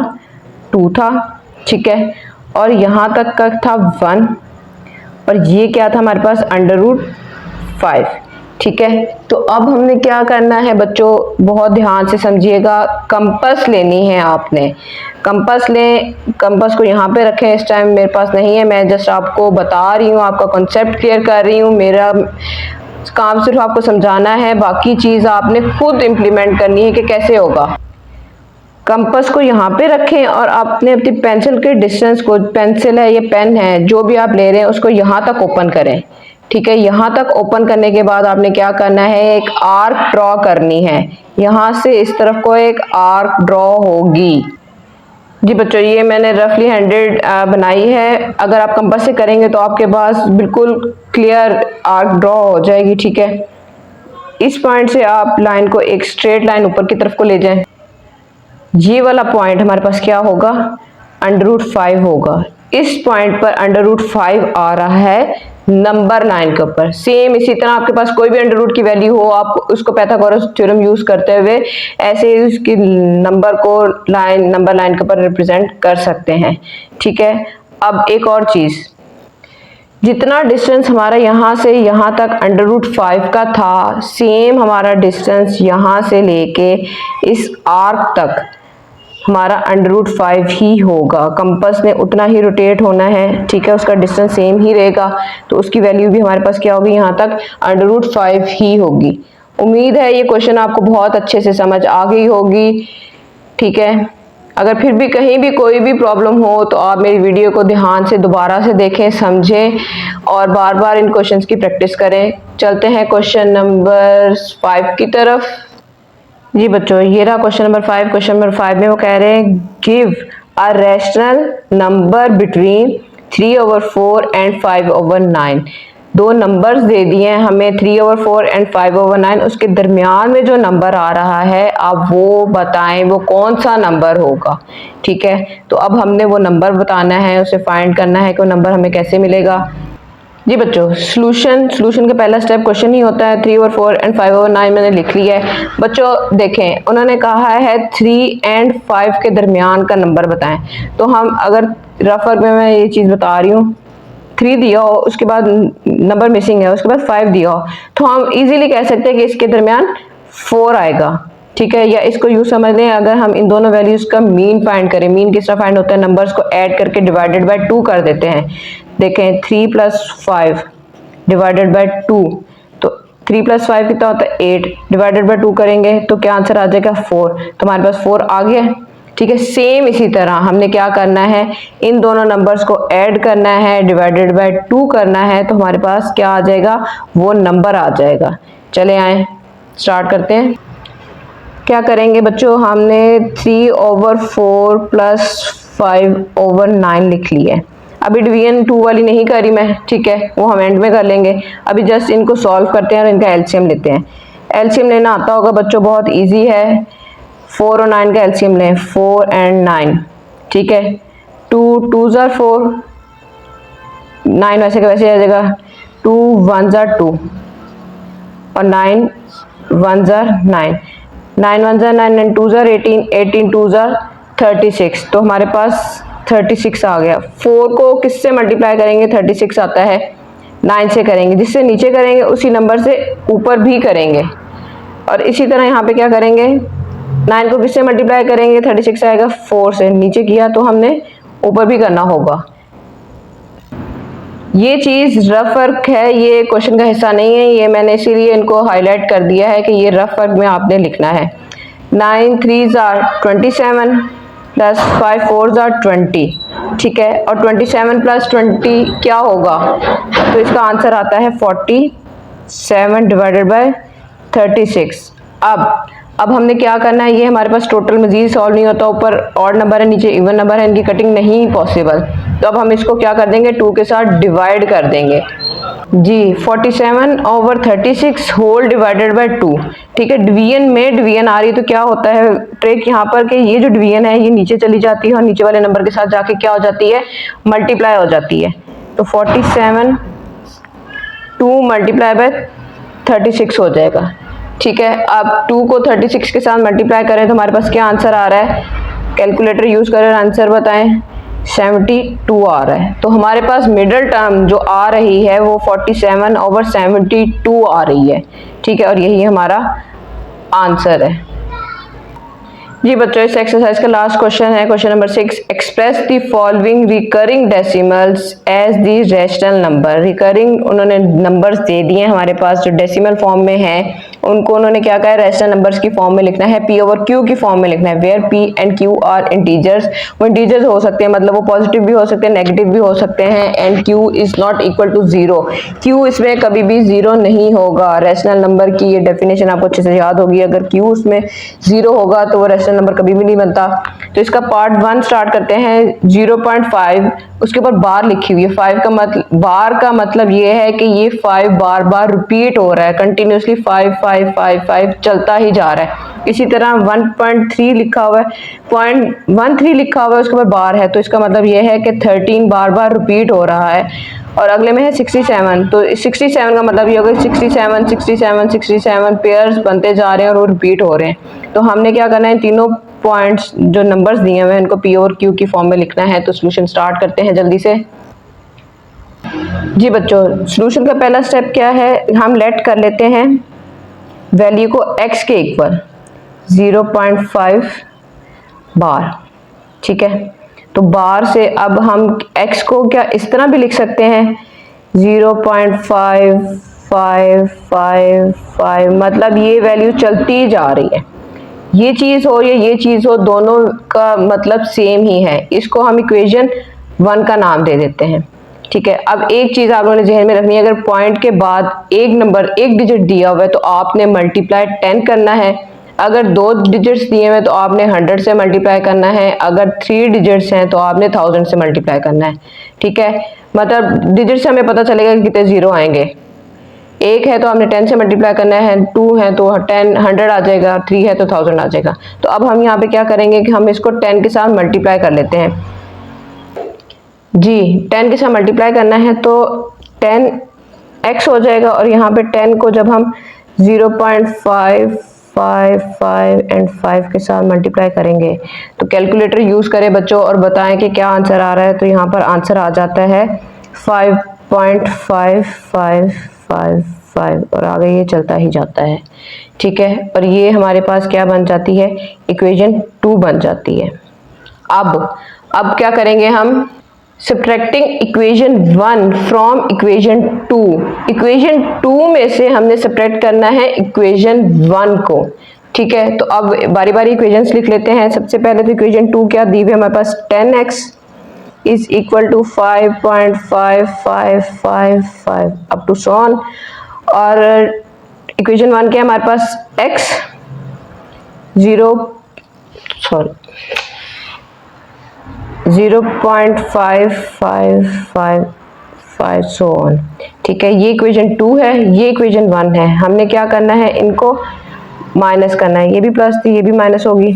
2 था, ठीक है। और यहाँ तक का था 1, और ये क्या था हमारे पास, √5, ठीक है। तो अब हमने क्या करना है बच्चों, बहुत ध्यान से समझिएगा। कंपास लेनी है आपने, कंपास लें। कंपास को यहाँ पे रखें, इस टाइम मेरे पास नहीं है, मैं जस्ट आपको बता रही हूँ, आपका कॉन्सेप्ट क्लियर कर रही हूँ। मेरा काम सिर्फ आपको समझाना है, बाकी चीज़ आपने खुद इम्प्लीमेंट करनी है कि कैसे होगा। कंपास को यहाँ पे रखें और आपने अपनी पेंसिल के डिस्टेंस को, पेंसिल है या पेन है जो भी आप ले रहे हैं, उसको यहाँ तक ओपन करें, ठीक है। यहाँ तक ओपन करने के बाद आपने क्या करना है, एक आर्क ड्रॉ करनी है। यहाँ से इस तरफ को एक आर्क ड्रॉ होगी। जी बच्चों, ये मैंने रफली हैंडेड बनाई है। अगर आप कंपास से करेंगे तो आपके पास बिल्कुल क्लियर आर्क ड्रॉ हो जाएगी, ठीक है। इस पॉइंट से आप लाइन को एक स्ट्रेट लाइन ऊपर की तरफ को ले जाएं। ये वाला पॉइंट हमारे पास क्या होगा, √5 होगा। इस पॉइंट पर √5 आ रहा है नंबर लाइन के ऊपर। सेम इसी तरह आपके पास कोई भी √रूट की वैल्यू हो, आप उसको पाइथागोरस थ्योरम यूज करते हुए ऐसे उसकी नंबर को लाइन, नंबर लाइन के ऊपर रिप्रेजेंट कर सकते हैं, ठीक है। अब एक और चीज, जितना डिस्टेंस हमारा यहाँ से यहाँ तक √5 का था, सेम हमारा डिस्टेंस यहाँ से लेके इस आर्क तक हमारा √5 ही होगा। कंपास ने उतना ही रोटेट होना है, ठीक है, उसका डिस्टेंस सेम ही रहेगा। तो उसकी वैल्यू भी हमारे पास क्या होगी, यहाँ तक √5 ही होगी। उम्मीद है ये क्वेश्चन आपको बहुत अच्छे से समझ आ गई होगी। ठीक है। अगर फिर भी कहीं भी कोई भी प्रॉब्लम हो तो आप मेरी वीडियो को ध्यान से दोबारा से देखें, समझें और बार बार इन क्वेश्चंस की प्रैक्टिस करें। चलते हैं क्वेश्चन नंबर 5 की तरफ। जी बच्चों, ये रहा क्वेश्चन नंबर 5। क्वेश्चन नंबर 5 में वो कह रहे हैं give a rational number between 3/4 and 5/9। दो नंबर्स दे दिए हैं हमें 3/4 एंड 5/9। उसके दरमियान में जो नंबर आ रहा है आप वो बताएं वो कौन सा नंबर होगा। ठीक है, तो अब हमने वो नंबर बताना है, उसे फाइंड करना है कि वो नंबर हमें कैसे मिलेगा। जी बच्चों, सॉल्यूशन का पहला स्टेप क्वेश्चन ही होता है। 3/4 एंड 5/9 मैंने लिख लिया है। बच्चों देखें, उन्होंने कहा है 3 एंड 5 के दरमियान का नंबर बताएं। तो हम अगर रफ वर्क में मैं ये चीज़ बता रही हूँ, 3 दिया हो, उसके बाद नंबर मिसिंग है, उसके बाद 5 दिया हो, तो हम इजीली कह सकते हैं कि इसके दरमियान 4 आएगा। ठीक है, या इसको यूँ समझ लें, अगर हम इन दोनों वैल्यूज का मीन फाइंड करें। मीन किस तरह फाइंड होता है, नंबर्स को ऐड करके डिवाइडेड बाय 2 कर देते हैं। देखें 3 + 5 डिवाइडेड बाय 2, तो 3 + 5 कितना होता है 8, डिवाइडेड बाय 2 करेंगे तो क्या आंसर आ जाएगा 4। तो हमारे पास 4 आ गया। ठीक है, सेम इसी तरह हमने क्या करना है, इन दोनों नंबर्स को ऐड करना है, डिवाइडेड बाय 2 करना है, तो हमारे पास क्या आ जाएगा, वो नंबर आ जाएगा। चले आए स्टार्ट करते हैं। क्या करेंगे बच्चों, हमने 3/4 + 5/9 लिख लिया है। अभी डिवीजन 2 वाली नहीं करी मैं, ठीक है, वो हम एंड में कर लेंगे। अभी जस्ट इनको सॉल्व करते हैं और इनका एलसीएम लेते हैं। एलसीएम लेना आता होगा बच्चों, बहुत इजी है। 4 और 9 का एलसीएम लें, 4 and 9। ठीक है, 2 2s are 4, 9 वैसे का वैसे आ जाएगा, 2 1s are 2 और 9 1s are 9, 9 1s are 9 and 2s are 18, 18 2s are 36। तो हमारे पास 36 आ गया। 4 को किससे मल्टीप्लाई करेंगे, 36 आता है, 9 से करेंगे, जिससे नीचे करेंगे उसी नंबर से ऊपर भी करेंगे। और इसी तरह यहाँ पे क्या करेंगे, 9 को किससे मल्टीप्लाई करेंगे, 36 आएगा, 4 से नीचे किया तो हमने ऊपर भी करना होगा। ये चीज़ रफ वर्क है, ये क्वेश्चन का हिस्सा नहीं है, ये मैंने इसीलिए इनको हाईलाइट कर दिया है कि ये रफ वर्क में आपने लिखना है। 9 3s are 27 plus 5 4s are 20। ठीक है, और 27 + 20 क्या होगा, तो इसका आंसर आता है 47 डिवाइडेड बाय 36। अब हमने क्या करना है, ये हमारे पास टोटल मजीद सॉल्व नहीं होता, ऊपर ऑड नंबर है नीचे इवन नंबर है, इनकी कटिंग नहीं पॉसिबल। तो अब हम इसको क्या कर देंगे, 2 के साथ डिवाइड कर देंगे। जी 47/36 होल डिवाइडेड बाय 2। ठीक है, डिवीजन में डिवीजन आ रही है तो क्या होता है ट्रिक यहाँ पर कि ये जो डिवीजन है ये नीचे चली जाती है और नीचे वाले नंबर के साथ जाके क्या हो जाती है, मल्टीप्लाई हो जाती है। तो 47 2 मल्टीप्लाई बाय 36 हो जाएगा। ठीक है, अब 2 को 36 के साथ मल्टीप्लाई करें तो हमारे पास क्या आंसर आ रहा है, कैलकुलेटर यूज़ करें आंसर बताएं, 72 आ रहा है। तो हमारे पास मिडिल टर्म जो आ रही है वो 47/72 आ रही है। ठीक है, और यही हमारा आंसर है। जी बच्चों, इस एक्सरसाइज का लास्ट क्वेश्चन है, question number 6। Express the following recurring decimals as the rational number. Recurring उन्होंने नंबर्स दे दिए हमारे पास जो डेसिमल फॉर्म में है, उनको उन्होंने क्या कहा है, रैशनल नंबर्स की फॉर्म में लिखना है, P/Q की फॉर्म में लिखना है। Where P and Q are integers, वो इंटीजर्स हो सकते हैं, मतलब वो पॉजिटिव भी हो सकते हैं, नेगेटिव भी हो सकते हैं। And Q is not equal to 0, Q इसमें कभी भी 0 नहीं होगा। रैशनल नंबर की ये डेफिनेशन आपको अच्छे से याद होगी, अगर Q उसमें 0 होगा तो वो रैशनल नंबर कभी भी नहीं बनता। तो इसका पार्ट 1 स्टार्ट करते हैं। 0.5 उसके ऊपर बार लिखी हुई है। 5 का मतलब, बार का मतलब ये है कि ये 5 बार बार रिपीट हो रहा है, कंटिन्यूसली 5 5 5 5 चलता ही जा रहा है। इसी तरह 1.3 लिखा हुआ है, 0.13 लिखा हुआ है, उसके ऊपर बार है, तो इसका मतलब ये है कि 13 बार बार रिपीट हो रहा है। और अगले में है 67, तो 67 का मतलब ये होगा 67 67 67 पेयर्स बनते जा रहे हैं और वो रिपीट हो रहे हैं। तो हमने क्या करना है, तीनों पॉइंट्स जो नंबर्स दिए हुए हैं इनको P और Q की फॉर्म में लिखना है। तो सॉल्यूशन स्टार्ट करते हैं जल्दी से। जी बच्चों, सॉल्यूशन का पहला स्टेप क्या है, हम लेट कर लेते हैं वैल्यू को x के इक्वल 0.5 बार। ठीक है, तो बार से अब हम x को क्या इस तरह भी लिख सकते हैं 0.5555, मतलब ये वैल्यू चलती जा रही है। ये चीज़ हो या ये चीज़ हो, दोनों का मतलब सेम ही है। इसको हम इक्वेशन 1 का नाम दे देते हैं। ठीक है, अब एक चीज़ आप लोगों ने जहन में रखनी है, अगर पॉइंट के बाद एक नंबर एक डिजिट दिया हुआ है तो आपने मल्टीप्लाई 10 करना है। अगर 2 डिजिट्स दिए हुए तो आपने 100 से मल्टीप्लाई करना है। अगर 3 डिजिट्स हैं तो आपने 1000 से मल्टीप्लाई करना है। ठीक है, मतलब डिजिट से हमें पता चलेगा कि कितने जीरो आएंगे। एक है तो आपने 10 से मल्टीप्लाई करना है, 2 है तो 10 100 आ जाएगा, 3 है तो 1000 आ जाएगा। तो अब हम यहाँ पे क्या करेंगे कि हम इसको 10 के साथ मल्टीप्लाई कर लेते हैं जी। 10 के साथ मल्टीप्लाई करना है तो 10x हो जाएगा, और यहाँ पे 10 को जब हम 0.5 5 5 एंड 5 के साथ मल्टीप्लाई करेंगे तो कैलकुलेटर यूज़ करें बच्चों और बताएं कि क्या आंसर आ रहा है। तो यहाँ पर आंसर आ जाता है 5.5555 और आगे ये चलता ही जाता है। ठीक है, और ये हमारे पास क्या बन जाती है, इक्वेशन 2 बन जाती है। अब क्या करेंगे हम, subtracting equation 1 from equation 2। Equation 2 में से हमने सब्ट्रैक्ट करना है इक्वेशन 1 को। ठीक है, तो अब बारी बारी इक्वेशंस लिख लेते हैं। सबसे पहले तो इक्वेशन 2 क्या दी हुई है हमारे पास, 10x is equal to 5.5555 up to so on. और इक्वेशन 1 क्या है हमारे पास, x 0.5555 सो ऑन। ठीक है, ये इक्वेशन 2 है, ये इक्वेशन 1 है। हमने क्या करना है, इनको माइनस करना है। ये भी प्लस थी, ये भी माइनस होगी।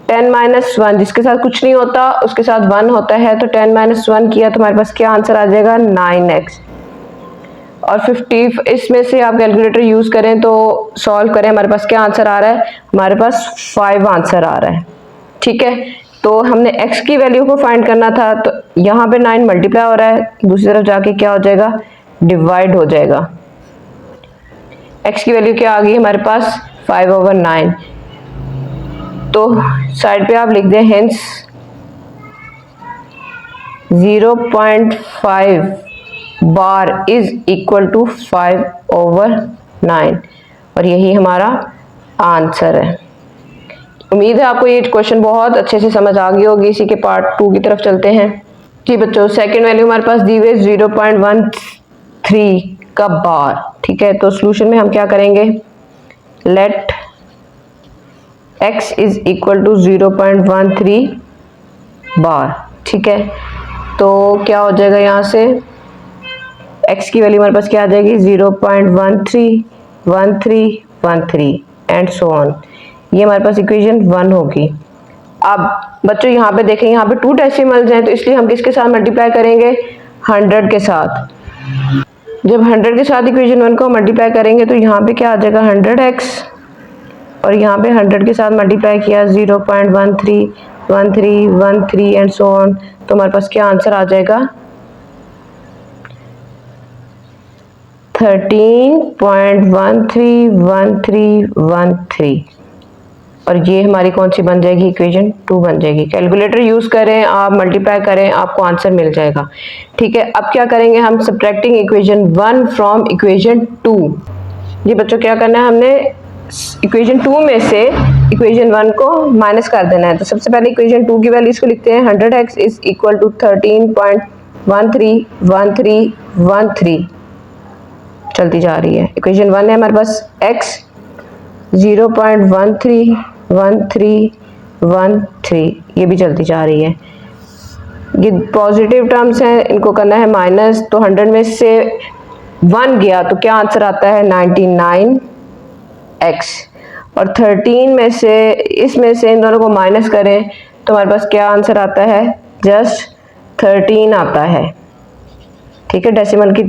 10 माइनस 1 जिसके साथ कुछ नहीं होता उसके साथ 1 होता है, तो 10 माइनस 1 किया तो हमारे पास क्या आंसर आ जाएगा, 9x। और 50 इसमें से आप कैलकुलेटर यूज करें तो सॉल्व करें, हमारे पास क्या आंसर आ रहा है, हमारे पास 5 आंसर आ रहा है। ठीक है, तो हमने x की वैल्यू को फाइंड करना था, तो यहाँ पे 9 मल्टीप्लाई हो रहा है, दूसरी तरफ जाके क्या हो जाएगा, डिवाइड हो जाएगा। x की वैल्यू क्या आ गई हमारे पास, 5/9। तो साइड पे आप लिख दें hence 0.5 bar is equal to 5/9, और यही हमारा आंसर है। उम्मीद है आपको ये क्वेश्चन बहुत अच्छे से समझ आ गई होगी। इसी के पार्ट 2 की तरफ चलते हैं। जी बच्चों, सेकंड वैल्यू हमारे पास दी हुई 0.13 का बार। ठीक है, तो सॉल्यूशन में हम क्या करेंगे, let x is equal to 0.13 bar. ठीक है, तो क्या हो जाएगा, यहाँ से x की वैल्यू हमारे पास क्या आ जाएगी, 0.131313 एंड सो ऑन। ये हमारे पास इक्वेशन 1 होगी। अब बच्चों यहाँ पे देखें, यहाँ पे 2 डेसिमल्स हैं, तो इसलिए हम किसके साथ मल्टीप्लाई करेंगे, 100 के साथ। जब 100 के साथ इक्वेशन 1 को मल्टीप्लाई करेंगे तो यहाँ पे क्या आ जाएगा, 100x, और यहाँ पे 100 के साथ मल्टीप्लाई किया 0.131313 एंड सो ऑन, तो हमारे पास क्या आंसर आ जाएगा, 13.131313। और ये हमारी कौन सी बन जाएगी, इक्वेशन 2 बन जाएगी। कैलकुलेटर यूज करें आप, मल्टीप्लाई करें, आपको आंसर मिल जाएगा। ठीक है, अब क्या करेंगे हम, सब्ट्रैक्टिंग इक्वेशन 1 फ्रॉम इक्वेशन 2। जी बच्चों, क्या करना है, हमने इक्वेशन 2 में से इक्वेशन 1 को माइनस कर देना है। तो सबसे पहले इक्वेशन 2 की वैल्यूज को लिखते हैं, 100x इज इक्वल टू 13.131313 चलती जा रही है। इक्वेशन 1 है हमारे पास x 0.131313, ये भी चलती जा रही है। ये पॉजिटिव टर्म्स हैं, इनको करना है माइनस, तो 100 में से 1 गया तो क्या आंसर आता है, 99x। और 13 में से, इसमें से इन दोनों को माइनस करें तो हमारे पास क्या आंसर आता है, जस्ट 13 आता है। ठीक है, डेसिमल के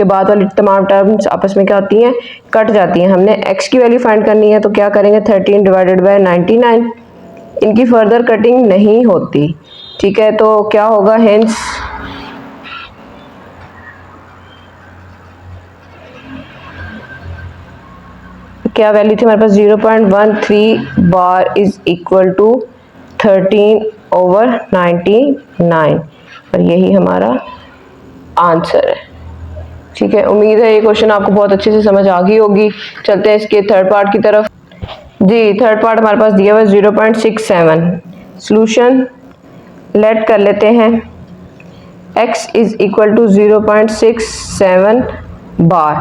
बाद वाली तमाम टर्म्स आपस में क्या होती हैं, कट जाती हैं। हमने x की वैल्यू फाइंड करनी है, तो क्या करेंगे, 13 डिवाइडेड बाय 99, इनकी फर्दर कटिंग नहीं होती। ठीक है, तो क्या होगा, हेंस क्या वैल्यू थी हमारे पास, 0.13 बार इज इक्वल टू 13/99, और यही हमारा आंसर है। ठीक है, उम्मीद है ये क्वेश्चन आपको बहुत अच्छे से समझ आ गई होगी। चलते हैं इसके थर्ड पार्ट की तरफ। जी थर्ड पार्ट हमारे पास दिया हुआ है 0.67। सॉल्यूशन लेट कर लेते हैं। x is equal to 0.67 bar.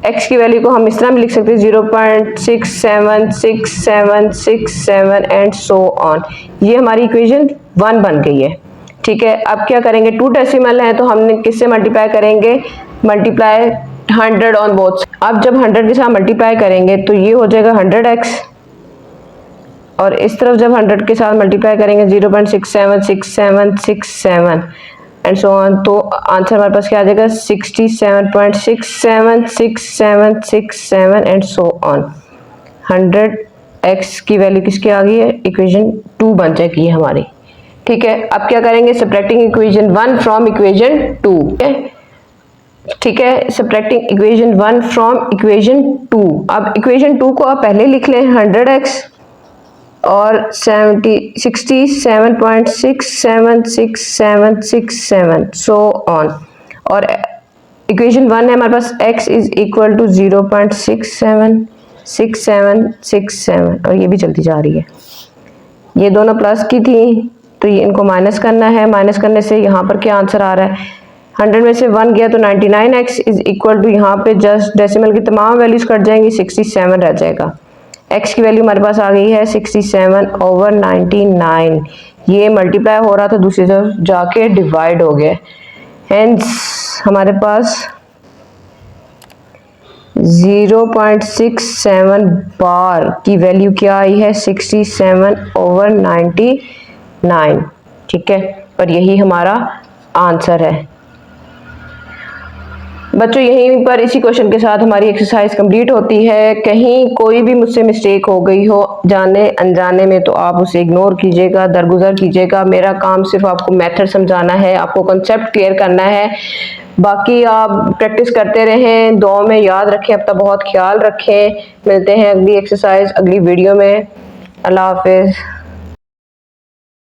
x की वैल्यू को हम इस तरह भी लिख सकते हैं 0.676767 एंड सो ऑन। ये हमारी इक्वेशन 1 बन गई है। ठीक है, अब क्या करेंगे, 2 डेसिमल है तो हमने किससे मल्टीप्लाई करेंगे, मल्टीप्लाई 100 ऑन बोथ। अब जब 100 के साथ मल्टीप्लाई करेंगे तो ये हो जाएगा 100x, और इस तरफ जब 100 के साथ मल्टीप्लाई करेंगे 0.676767 एंड सो ऑन, तो आंसर हमारे पास क्या आ जाएगा 67.676767 एंड सो ऑन। 100x की वैल्यू किसकी आ गई है, इक्वेशन 2 बन जाएगी हमारी। ठीक है, अब क्या करेंगे, सब्ट्रैक्टिंग इक्वेशन 1 फ्रॉम इक्वेशन 2। ठीक है, सब्ट्रैक्टिंग इक्वेशन 1 फ्रॉम इक्वेशन 2। अब इक्वेशन 2 को आप पहले लिख लें 100x और 67.676767 सो ऑन, और इक्वेशन 1 है हमारे पास x इज इक्वल टू 0.676767 और ये भी चलती जा रही है। ये दोनों प्लस की थी तो ये इनको माइनस करना है। माइनस करने से यहाँ पर क्या आंसर आ रहा है, 100 में से 1 गया तो 99x इज इक्वल टू, यहाँ पे जस्ट डेसिमल की तमाम वैल्यूज कट जाएंगी, 67 रह जाएगा। x की वैल्यू हमारे पास आ गई है 67/99। ये मल्टीप्लाई हो रहा था, दूसरी तरफ जाके डिवाइड हो गया, हेंस हमारे पास 0.67 बार की वैल्यू क्या आई है 67/99। ठीक है, पर यही हमारा आंसर है। बच्चों यहीं पर इसी क्वेश्चन के साथ हमारी एक्सरसाइज कंप्लीट होती है। कहीं कोई भी मुझसे मिस्टेक हो गई हो जाने अनजाने में तो आप उसे इग्नोर कीजिएगा, दरगुजर कीजिएगा। मेरा काम सिर्फ आपको मेथड समझाना है, आपको कंसेप्ट क्लियर करना है। बाकी आप प्रैक्टिस करते रहें, दुआ में याद रखें, अपना बहुत ख्याल रखें। मिलते हैं अगली एक्सरसाइज अगली वीडियो में। अल्लाह हाफिज़।